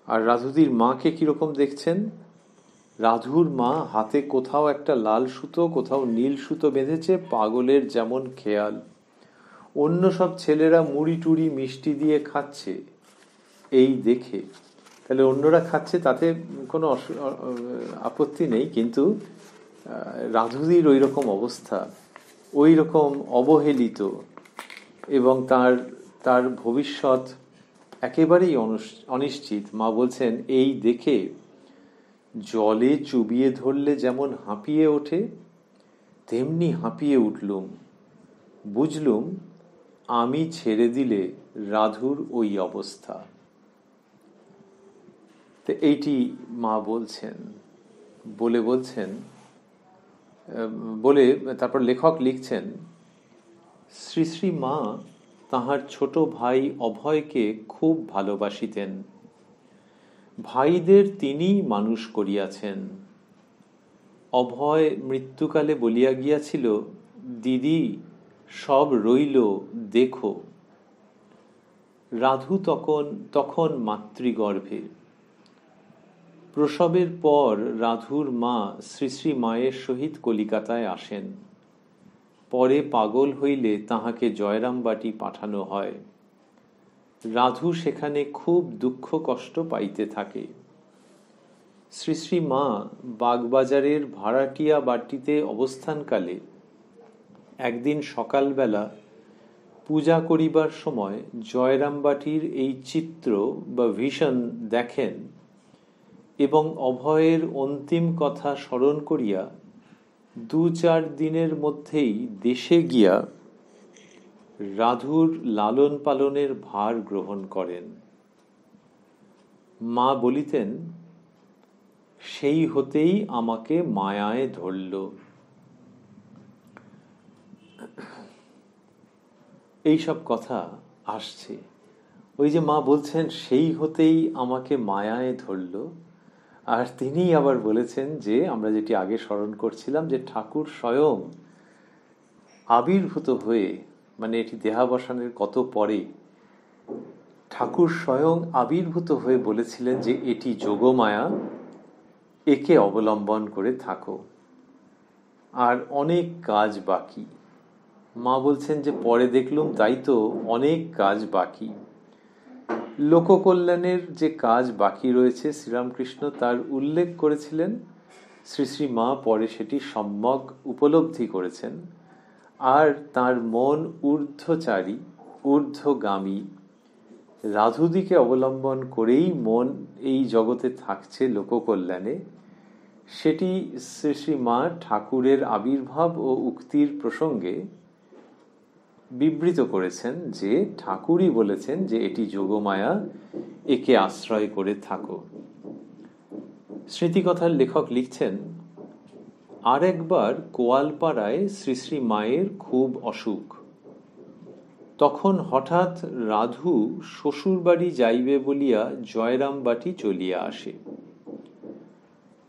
আর রাধুদির মাকে কিরকম দেখছেন? রাধুর মা হাতে কোথাও একটা লাল সুতো, কোথাও নীল সুতো বেঁধেছে, পাগলের যেমন খেয়াল। অন্য সব ছেলেরা মুড়ি টুড়ি মিষ্টি দিয়ে খাচ্ছে, এই দেখে, তাহলে অন্যরা খাচ্ছে তাতে কোনো আপত্তি নেই, কিন্তু রাধুদির ওই রকম অবস্থা, ওই রকম অবহেলিত, এবং তার ভবিষ্যৎ একেবারেই অনিশ্চিত। মা বলছেন এই দেখে জলে চুবিয়ে ধরলে যেমন হাঁপিয়ে ওঠে, তেমনি হাঁপিয়ে উঠলুম। বুঝলুম আমি ছেড়ে দিলে রাধুর ওই অবস্থা। তো এইটি মা বলছেন, বলে তারপর লেখক লিখছেন, শ্রী শ্রী মা তাহার ছোট ভাই অভয়কে খুব ভালোবাসিতেন। ভাইদের তিনিই মানুষ করিয়াছেন। অভয় মৃত্যুকালে বলিয়া গিয়াছিল, দিদি সব রইল দেখো। রাধু তখন মাতৃগর্ভে। প্রসবের পর রাধুর মা শ্রী শ্রী মায়ের সহিত কলিকাতায় আসেন। পরে পাগল হইলে তাহাকে জয়রামবাটি পাঠানো হয়। রাধু সেখানে খুব দুঃখ কষ্ট পাইতে থাকে। শ্রী শ্রী মা বাগবাজারের ভাড়াটিয়া বাটিতে অবস্থানকালে একদিন সকালবেলা পূজা করিবার সময় জয়রামবাটির এই চিত্র বা ভিশন দেখেন এবং অভয়ের অন্তিম কথা স্মরণ করিয়া 2-4 দিনের মধ্যেই দেশে গিয়া রাধুর লালন পালনের ভার গ্রহণ করেন। মা বলিতেন, সেই হতেই আমাকে মায়ায় ধরল। এইসব কথা আসছে। ওই যে মা বলছেন সেই হতেই আমাকে মায়ায় ধরল, আর তিনি আবার বলেছেন যে আমরা যেটি আগে স্মরণ করছিলাম যে ঠাকুর স্বয়ং আবির্ভূত হয়ে, মানে এটি দেহাবসানের কত পরে, ঠাকুর স্বয়ং আবির্ভূত হয়ে বলেছিলেন যে এটি যোগমায়া, একে অবলম্বন করে থাকো। আর অনেক কাজ বাকি। মা বলছেন যে পরে দেখলুম তাই তো, অনেক কাজ বাকি। লোককল্যাণের যে কাজ বাকি রয়েছে শ্রীরামকৃষ্ণ তার উল্লেখ করেছিলেন। শ্রী শ্রী মা পরে সেটি সম্যক উপলব্ধি করেছেন, আর তার মন ঊর্ধ্বচারী, ঊর্ধ্বগামী, রাধুদিকে অবলম্বন করেই মন এই জগতে থাকছে লোককল্যাণে। সেটি শ্রী শ্রী মা ঠাকুরের আবির্ভাব ও উক্তির প্রসঙ্গে বিবৃত করেছেন যে ঠাকুরই বলেছেন যে এটি যোগমায়া, একে আশ্রয় করে থাকো। স্মৃতিকথার লেখক লিখছেন, আর একবার কোয়ালপাড়ায় শ্রী শ্রী মায়ের খুব অসুখ। তখন হঠাৎ রাধু শ্বশুরবাড়ি যাইবে বলিয়া জয়রামবাটি চলিয়া আসে।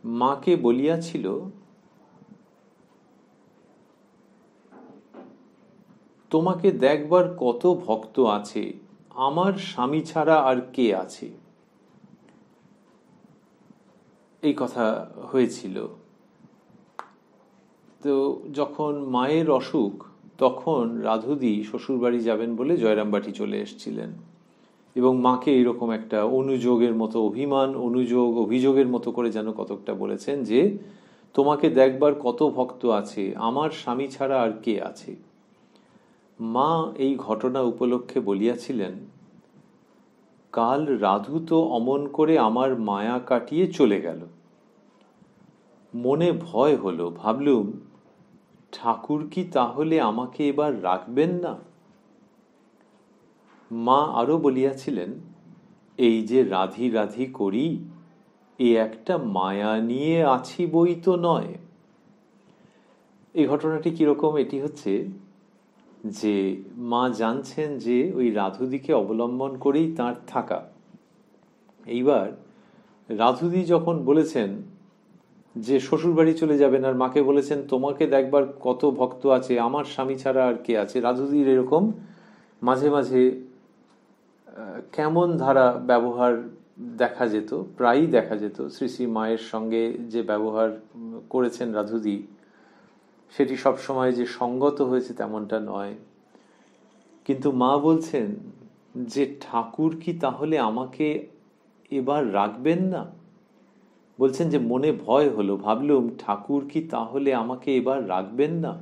মাকে বলিয়াছিল, তোমাকে দেখবার কত ভক্ত আছে, আমার স্বামী ছাড়া আর কে আছে। এই কথা হয়েছিল। তো যখন মায়ের অসুখ, তখন রাধুদি শ্বশুরবাড়ি যাবেন বলে জয়রামবাটি চলে এসেছিলেন এবং মাকে এইরকম একটা অনুযোগের মতো, অভিযোগের মতো করে যেন কতকটা বলেছেন যে তোমাকে দেখবার কত ভক্ত আছে, আমার স্বামী ছাড়া আর কে আছে। মা এই ঘটনা উপলক্ষে বলিয়াছিলেন, কাল রাধু তো অমন করে আমার মায়া কাটিয়ে চলে গেল। মনে ভয় হলো, ভাবলুম ঠাকুর কি তাহলে আমাকে এবার রাখবেন না। মা আরো বলিয়াছিলেন, এই যে রাধি রাধি করি, এ একটা মায়া নিয়ে আছি বই তো নয়। এই ঘটনাটি কিরকম? এটি হচ্ছে যে মা জানছেন যে ওই রাধুদিকে অবলম্বন করেই তার থাকা। এইবার রাধুদি যখন বলেছেন যে শ্বশুরবাড়ি চলে যাবেন, আর মাকে বলেছেন তোমাকে দেখবার কত ভক্ত আছে, আমার স্বামী ছাড়া আর কে আছে, রাধুদির এরকম মাঝে মাঝে কেমন ধারা ব্যবহার দেখা যেত, প্রায়ই দেখা যেত। শ্রী শ্রী মায়ের সঙ্গে যে ব্যবহার করেছেন রাধুদি, সেটি সবসময় যে সঙ্গত হয়েছে তেমনটা নয়। কিন্তু মা বলছেন যে ঠাকুর কি তাহলে আমাকে এবার রাখবেন না? বলছেন যে মনে ভয় হলো, ভাবলুম ঠাকুর কি তাহলে আমাকে এবার রাখবেন না।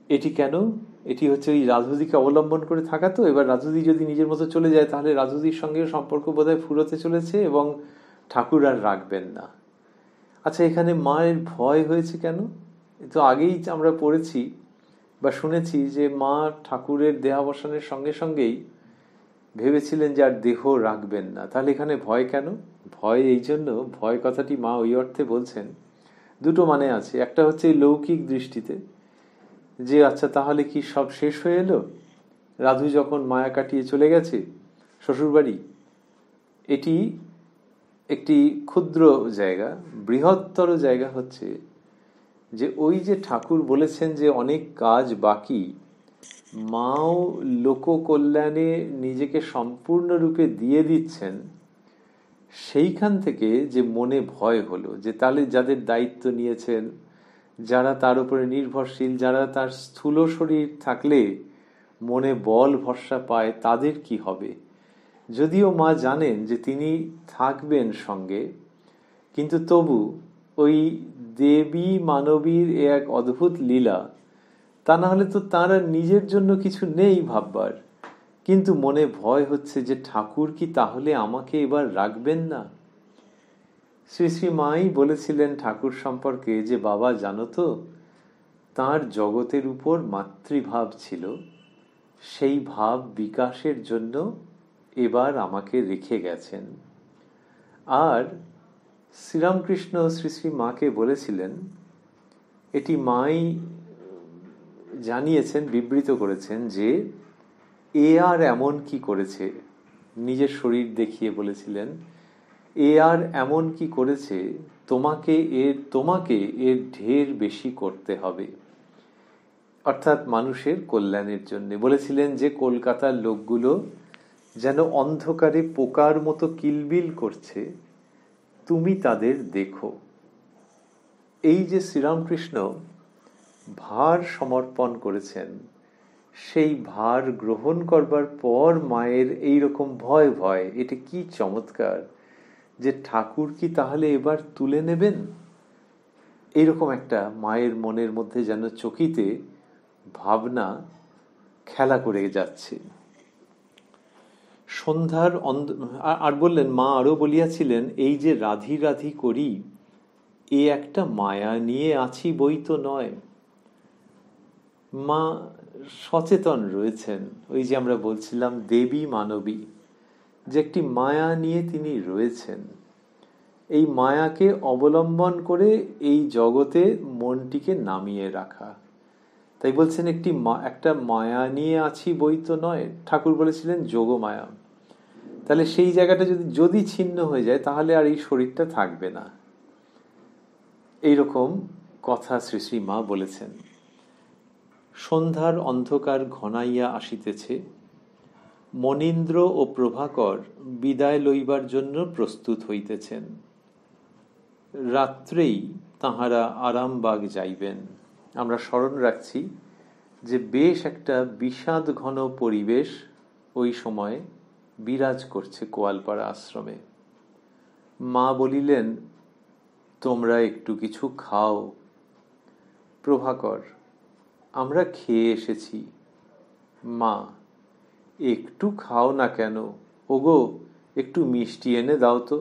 এটি কেন? এটি হচ্ছে ওই রাধুদিকে অবলম্বন করে থাকা। তো এবার রাধুদি যদি নিজের মতো চলে যায়, তাহলে রাধুদির সঙ্গে সম্পর্ক বোধহয় ফুরোতে চলেছে এবং ঠাকুর আর রাখবেন না। আচ্ছা, এখানে মায়ের ভয় হয়েছে কেন? তো আগেই আমরা পড়েছি বা শুনেছি যে মা ঠাকুরের দেহাবসানের সঙ্গে সঙ্গেই ভেবেছিলেন যে আর দেহ রাখবেন না। তাহলে এখানে ভয় কেন? ভয় এই জন্য, ভয় কথাটি মা ওই অর্থে বলছেন, দুটো মানে আছে। একটা হচ্ছে এই লৌকিক দৃষ্টিতে, যে আচ্ছা তাহলে কি সব শেষ হয়ে এলো, রাধু যখন মায়া কাটিয়ে চলে গেছে শ্বশুরবাড়ি। এটি একটি ক্ষুদ্র জায়গা। বৃহত্তর জায়গা হচ্ছে যে ওই যে ঠাকুর বলেছেন যে অনেক কাজ বাকি, মাও লোককল্যাণে নিজেকে সম্পূর্ণরূপে দিয়ে দিচ্ছেন। সেইখান থেকে যে মনে ভয় হলো যে তাহলে যাদের দায়িত্ব নিয়েছেন, যারা তার উপরে নির্ভরশীল, যারা তার স্থূল শরীর থাকলে মনে বল ভরসা পায়, তাদের কি হবে? যদিও মা জানেন যে তিনি থাকবেন সঙ্গে, কিন্তু তবু ওই দেবী মানবীর এক অদ্ভুত লীলা। তা না হলে তো তার আর নিজের জন্য কিছু নেই ভাববার, কিন্তু মনে ভয় হচ্ছে যে ঠাকুর কি তাহলে আমাকে এবার রাখবেন না। শ্রী শ্রী মাই বলেছিলেন ঠাকুর সম্পর্কে যে বাবা জানো তো, তাঁর জগতের উপর মাতৃভাব ছিল, সেই ভাব বিকাশের জন্য এবার আমাকে রেখে গেছেন। আর শ্রীরামকৃষ্ণ শ্রী শ্রী মাকে বলেছিলেন, এটি মাই জানিয়েছেন, বিবৃত করেছেন যে এ আর এমন কি করেছে, নিজের শরীর দেখিয়ে বলেছিলেন, এ আর এমন কি করেছে তোমাকে এর ঢের বেশি করতে হবে। অর্থাৎ মানুষের কল্যাণের জন্য বলেছিলেন যে কলকাতার লোকগুলো যেন অন্ধকারে পোকার মতো কিলবিল করছে, তুমি তাদের দেখো। এই যে শ্রীরামকৃষ্ণ ভার সমর্পণ করেছেন, সেই ভার গ্রহণ করবার পর মায়ের এইরকম ভয় ভয়, এটা কি চমৎকার! যে ঠাকুর কি তাহলে এবার তুলে নেবেন, এইরকম একটা মায়ের মনের মধ্যে যেন চকিতে ভাবনা খেলা করে যাচ্ছে। সন্ধ্যার আর বললেন, মা আরো বলিয়াছিলেন, এই যে রাধি রাধি করি, এ একটা মায়া নিয়ে আছি বই তো নয়। মা সচেতন রয়েছেন, ওই যে আমরা বলছিলাম দেবী মানবী, যে একটি মায়া নিয়ে তিনি রয়েছেন। এই মায়াকে অবলম্বন করে এই জগতে মনটিকে নামিয়ে রাখা। তাই বলছেন একটা মায়া নিয়ে আছি বই তো নয়। ঠাকুর বলেছিলেন যোগ মায়া। তাহলে সেই জায়গাটা যদি ছিন্ন হয়ে যায়, তাহলে আর এই শরীরটা থাকবে না। এইরকম কথা শ্রী শ্রী মা বলেছেন। সন্ধ্যার অন্ধকার ঘনাইয়া আসিতেছে, মনীন্দ্র ও প্রভাকর বিদায় লইবার জন্য প্রস্তুত হইতেছেন। রাত্রেই তাহারা আরামবাগ যাইবেন। আমরা স্মরণ রাখছি যে বেশ একটা বিষাদ ঘন পরিবেশ ওই সময় বিরাজ করছে কোয়ালপাড়া আশ্রমে। মা বলিলেন, তোমরা একটু কিছু খাও। প্রভাকর, আমরা খেয়ে এসেছি। মা, একটু খাও না কেন? ওগো, একটু মিষ্টি এনে দাও তো।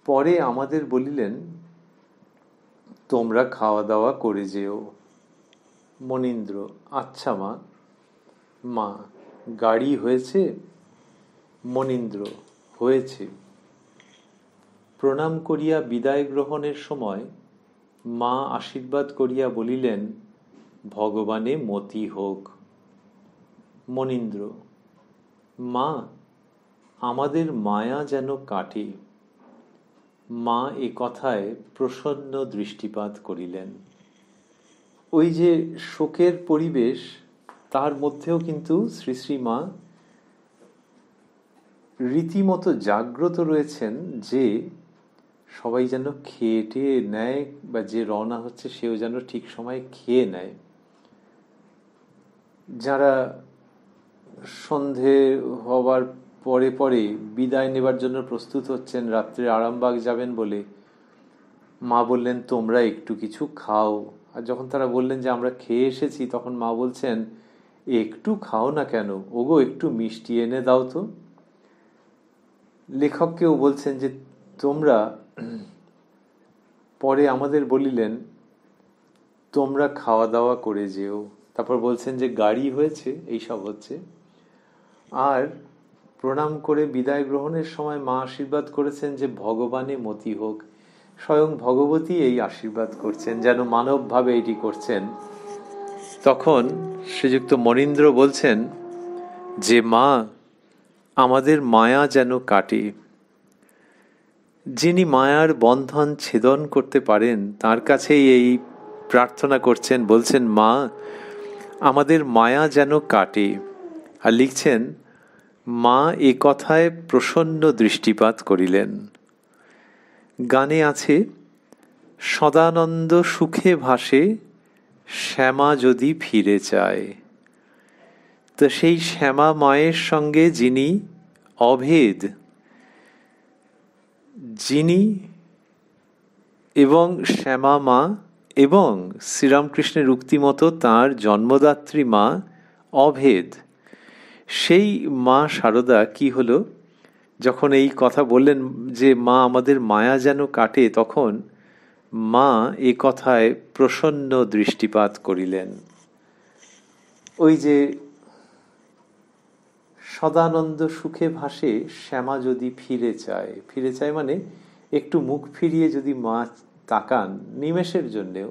পরে আমাদের বলিলেন, তোমরা খাওয়া দাওয়া করে যেও। মনীন্দ্র, আচ্ছা মা। মা, গাড়ি হয়েছে? মনীন্দ্র: হয়েছে। প্রণাম করিয়া বিদায় গ্রহণের সময় মা আশীর্বাদ করিয়া বলিলেন, ভগবানে মতি হোক। মনীন্দ্র: মা, আমাদের মায়া যেন কাটে। মা এ কথায় প্রসন্ন দৃষ্টিপাত করিলেন। ওই যে শোকের পরিবেশ, তার মধ্যেও কিন্তু শ্রী শ্রী মা রীতিমতো জাগ্রত রয়েছেন যে সবাই যেন খেয়ে টেয়ে নেয়, বা যে রওনা হচ্ছে সেও যেন ঠিক সময় খেয়ে নেয়। যারা সন্ধে হবার পরে পরে বিদায় নেবার জন্য প্রস্তুত হচ্ছেন, রাত্রে আরামবাগ যাবেন বলে, মা বললেন তোমরা একটু কিছু খাও। আর যখন তারা বললেন যে আমরা খেয়ে এসেছি, তখন মা বলছেন একটু খাও না কেন, ওগো একটু মিষ্টি এনে দাও তো। লেখককেও বলছেন যে তোমরা, পরে আমাদের বলিলেন তোমরা খাওয়া দাওয়া করে যেও। তারপর বলছেন যে গাড়ি হয়েছে, এইসব হচ্ছে। আর প্রণাম করে বিদায় গ্রহণের সময় মা আশীর্বাদ করেছেন যে ভগবানে মতি হোক। স্বয়ং ভগবতী এই আশীর্বাদ করছেন, যেন মানবভাবে এটি করছেন। তখন শ্রীযুক্ত মনীন্দ্র বলছেন যে মা, আমাদের মায়া যেন কাটে। যিনি মায়ার বন্ধন ছেদন করতে পারেন তার কাছেই এই প্রার্থনা করছেন, বলছেন মা, আমাদের মায়া যেন কাটে। আর লিখছেন, মা এ কথায় প্রসন্ন দৃষ্টিপাত করিলেন। গানে আছে, সদানন্দ সুখে ভাসে শ্যামা যদি ফিরে চায়। তো সেই শ্যামা মায়ের সঙ্গে যিনি অভেদ, যিনি এবং শ্যামা মা এবং শ্রীরামকৃষ্ণের উক্তি মতো তাঁর জন্মদাত্রী মা অভেদ, সেই মা শারদা কি হলো, যখন এই কথা বললেন যে মা আমাদের মায়া যেন কাটে, তখন মা এ কথায় প্রসন্ন দৃষ্টিপাত করিলেন। ওই যে সদানন্দ সুখে ভাসে শ্যামা যদি ফিরে চায়, ফিরে চায় মানে একটু মুখ ফিরিয়ে যদি মা তাকান নিমেষের জন্যেও,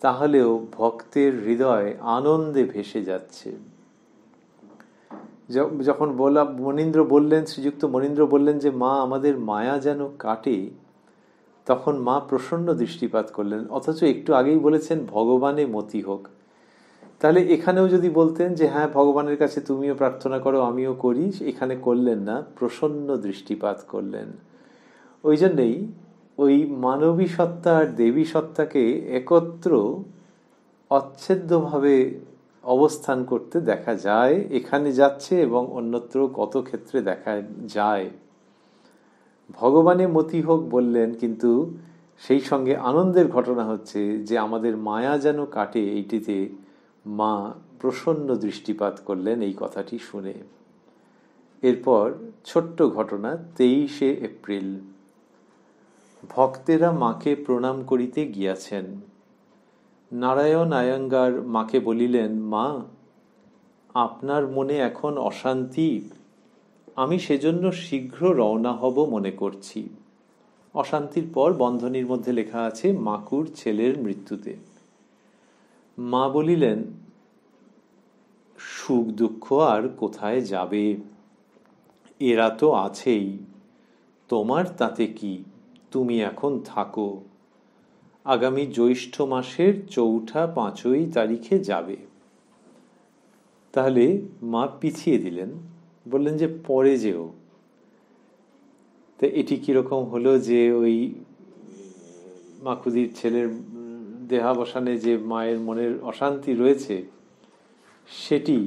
তাহলেও ভক্তের হৃদয় আনন্দে ভেসে যাচ্ছে। যখন মনীন্দ্র বললেন, শ্রীযুক্ত মনীন্দ্র বললেন যে মা আমাদের মায়া যেন কাটে, তখন মা প্রসন্ন দৃষ্টিপাত করলেন। অথচ একটু আগেই বলেছেন ভগবানে মতি হোক। তাহলে এখানেও যদি বলতেন যে হ্যাঁ ভগবানের কাছে তুমিও প্রার্থনা করো আমিও করি, এখানে করলেন না, প্রসন্ন দৃষ্টিপাত করলেন। ওই জন্যেই ওই মানবী সত্তা আর দেবী সত্তাকে একত্র অচ্ছেদ্যভাবে অবস্থান করতে দেখা যায়, এখানে যাচ্ছে এবং অন্যত্র কত ক্ষেত্রে দেখা যায়। ভগবানে মতি হোক বললেন, কিন্তু সেই সঙ্গে আনন্দের ঘটনা হচ্ছে যে আমাদের মায়া যেন কাটে, এইটিতে মা প্রসন্ন দৃষ্টিপাত করলেন এই কথাটি শুনে। এরপর ছোট্ট ঘটনা, 23শে এপ্রিল ভক্তেরা মাকে প্রণাম করিতে গিয়াছেন। নারায়ণ আয়াঙ্গার মাকে বলিলেন, মা, আপনার মনে এখন অশান্তি, আমি সেজন্য শীঘ্র রওনা হব মনে করছি। অশান্তির পর বন্ধনীর মধ্যে লেখা আছে মাকুর ছেলের মৃত্যুতে। মা বলিলেন, সুখ দুঃখ আর কোথায় যাবে, এরা তো আছেই, তোমার তাতে কি, তুমি এখন থাকো, আগামী জ্যৈষ্ঠ মাসের 4, 5 তারিখে যাবে। তাহলে মা পিছিয়ে দিলেন, বললেন যে পরে যেও। তা এটি কিরকম হলো যে ওই মাকুদির ছেলের দেহাবসানে যে মায়ের মনের অশান্তি রয়েছে, সেটি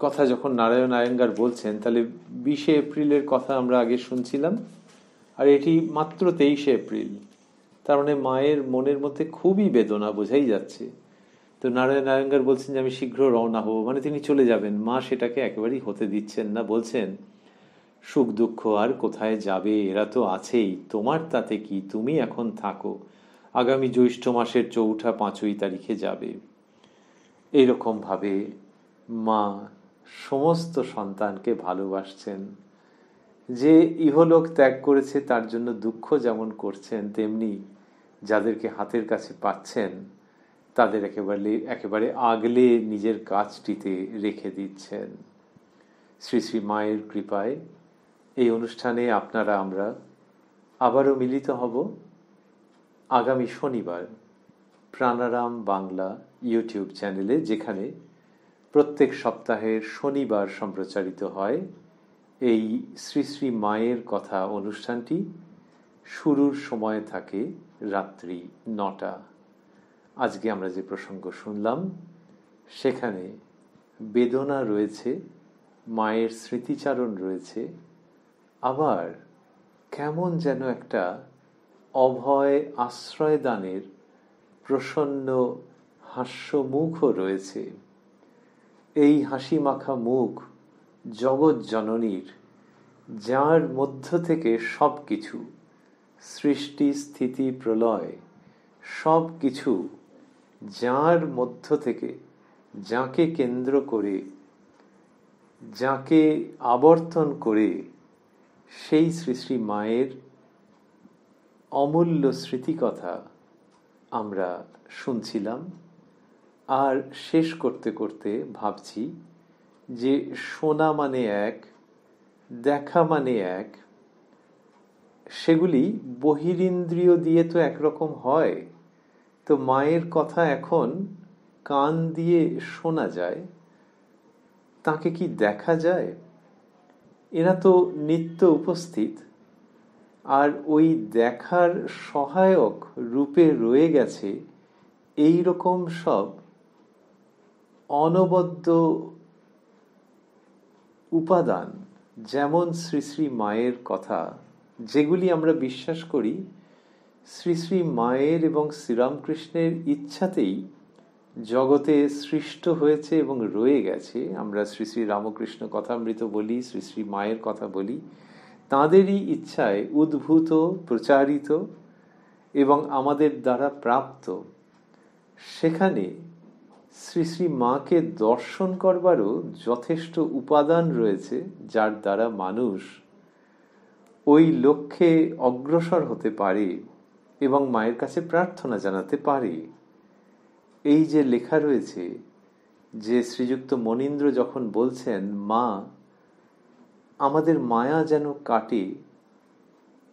কথা যখন নারায়ণ আয়াঙ্গার বলছেন, তাহলে 20শে এপ্রিলের কথা আমরা আগে শুনছিলাম, আর এটি মাত্র 23শে এপ্রিল। তার মানে মায়ের মনের মধ্যে খুবই বেদনা, বোঝাই যাচ্ছে। তো নারায়ণ আয়াঙ্গার বলছেন যে আমি শীঘ্র রওনা হব, মানে তিনি চলে যাবেন। মা সেটাকে একেবারেই হতে দিচ্ছেন না, বলছেন সুখ দুঃখ আর কোথায় যাবে, এরা তো আছেই, তোমার তাতে কি, তুমি এখন থাকো, আগামী জ্যৈষ্ঠ মাসের 4, 5 তারিখে যাবে। এইরকম ভাবে মা সমস্ত সন্তানকে ভালোবাসছেন, যে ইহলোক ত্যাগ করেছে তার জন্য দুঃখ যেমন করছেন, তেমনি যাদেরকে হাতের কাছে পাচ্ছেন তাদের একেবারে আগলে নিজের কাজটিতে রেখে দিচ্ছেন। শ্রী শ্রী মায়ের কৃপায় এই অনুষ্ঠানে আপনারা আমরা আবারও মিলিত হব আগামী শনিবার প্রাণারাম বাংলা ইউটিউব চ্যানেলে, যেখানে প্রত্যেক সপ্তাহের শনিবার সম্প্রচারিত হয় এই শ্রী শ্রী মায়ের কথা অনুষ্ঠানটি। শুরুর সময় থাকে রাত্রি 9টা। আজকে আমরা যে প্রসঙ্গ শুনলাম সেখানে বেদনা রয়েছে, মায়ের স্মৃতিচারণ রয়েছে, আবার কেমন যেন একটা অভয় আশ্রয়দানের প্রসন্ন হাস্যমুখও রয়েছে। এই হাসি মাখা মুখ জগৎ জননীর, যার মধ্য থেকে সব কিছু, সৃষ্টি স্থিতি প্রলয় সব কিছু, যার মধ্য থেকে, যাকে কেন্দ্র করে, যাকে আবর্তন করে সেই শ্রী শ্রী মায়ের অমূল্য স্মৃতিকথা আমরা শুনছিলাম। আর শেষ করতে করতে ভাবছি যে শোনা মানে এক, দেখা মানে এক, সেগুলি বহিরিন্দ্রিয় দিয়ে তো একরকম হয়। তো মায়ের কথা এখন কান দিয়ে শোনা যায়, তাকে কি দেখা যায়? এরা তো নিত্য উপস্থিত, আর ওই দেখার সহায়ক রূপে রয়ে গেছে এই রকম সব অনবদ্য উপাদান, যেমন শ্রী শ্রী মায়ের কথা, যেগুলি আমরা বিশ্বাস করি শ্রী শ্রী মায়ের এবং শ্রীরামকৃষ্ণের ইচ্ছাতেই জগতে সৃষ্ট হয়েছে এবং রয়ে গেছে। আমরা শ্রী শ্রী রামকৃষ্ণ কথামৃত বলি, শ্রী শ্রী মায়ের কথা বলি, তাঁদেরই ইচ্ছায় উদ্ভূত, প্রচারিত এবং আমাদের দ্বারা প্রাপ্ত। সেখানে শ্রী শ্রী মাকে দর্শন করবারও যথেষ্ট উপাদান রয়েছে, যার দ্বারা মানুষ ওই লক্ষ্যে অগ্রসর হতে পারে এবং মায়ের কাছে প্রার্থনা জানাতে পারে। এই যে লেখা রয়েছে যে শ্রীযুক্ত মনীন্দ্র যখন বলছেন মা আমাদের মায়া যেন কাটে,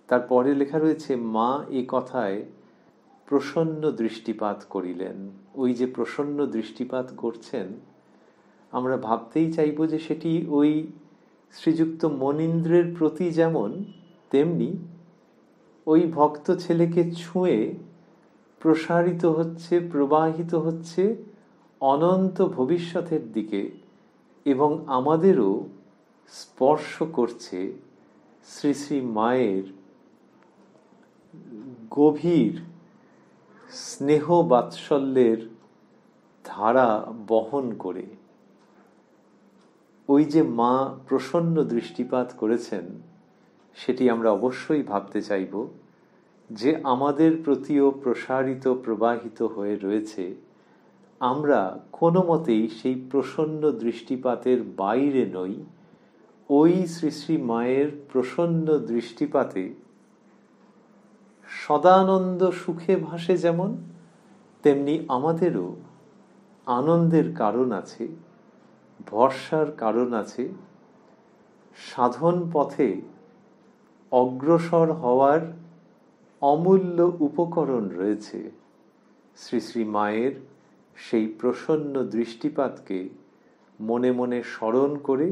তারপরে লেখা রয়েছে মা এ কথায় প্রসন্ন দৃষ্টিপাত করিলেন। ওই যে প্রসন্ন দৃষ্টিপাত করছেন, আমরা ভাবতেই চাইব যে সেটি ওই শ্রীযুক্ত মনীন্দ্রের প্রতি যেমন, তেমনি ওই ভক্ত ছেলেকে ছুঁয়ে প্রসারিত হচ্ছে, প্রবাহিত হচ্ছে অনন্ত ভবিষ্যতের দিকে, এবং আমাদেরও স্পর্শ করছে শ্রী শ্রী মায়ের গভীর স্নেহ বাৎসল্যের ধারা বহন করে। ওই যে মা প্রসন্ন দৃষ্টিপাত করেছেন, সেটি আমরা অবশ্যই ভাবতে চাইব যে আমাদের প্রতিও প্রসারিত, প্রবাহিত হয়ে রয়েছে। আমরা কোনো মতেই সেই প্রসন্ন দৃষ্টিপাতের বাইরে নই। ওই শ্রী শ্রী মায়ের প্রসন্ন দৃষ্টিপাতে সদানন্দ সুখে ভাসে যেমন, তেমনি আমাদেরও আনন্দের কারণ আছে, ভরসার কারণ আছে, সাধন পথে অগ্রসর হওয়ার অমূল্য উপকরণ রয়েছে। শ্রী শ্রী মায়ের সেই প্রসন্ন দৃষ্টিপাতকে মনে মনে স্মরণ করে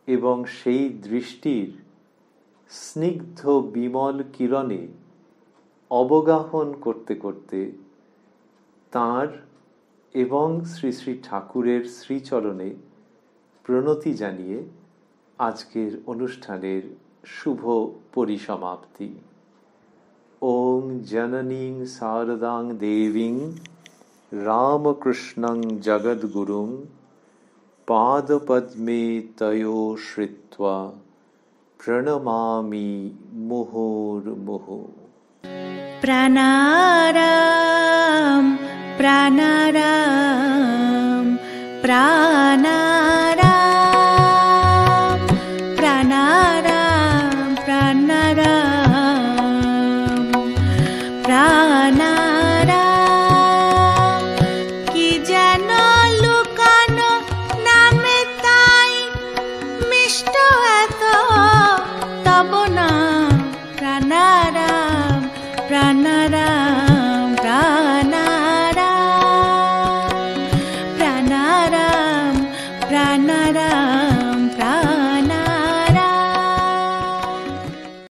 এবং সেই দৃষ্টির স্নিগ্ধ বিমল কিরণে অবগাহন করতে করতে তাঁর এবং শ্রী শ্রী ঠাকুরের শ্রীচরণে প্রণতি জানিয়ে আজকের অনুষ্ঠানের শুভ পরিসমাপ্তি। ওং জননীং শারদাং দেবীং রামকৃষ্ণং জগদ্গুরুং পাদপদ্মে তয়ো শ্রিত্বা প্রণমামি মুহুর্মুহুঃ। প্রাণারাম প্রাণারাম প্রাণারাম। প্রাণারাম।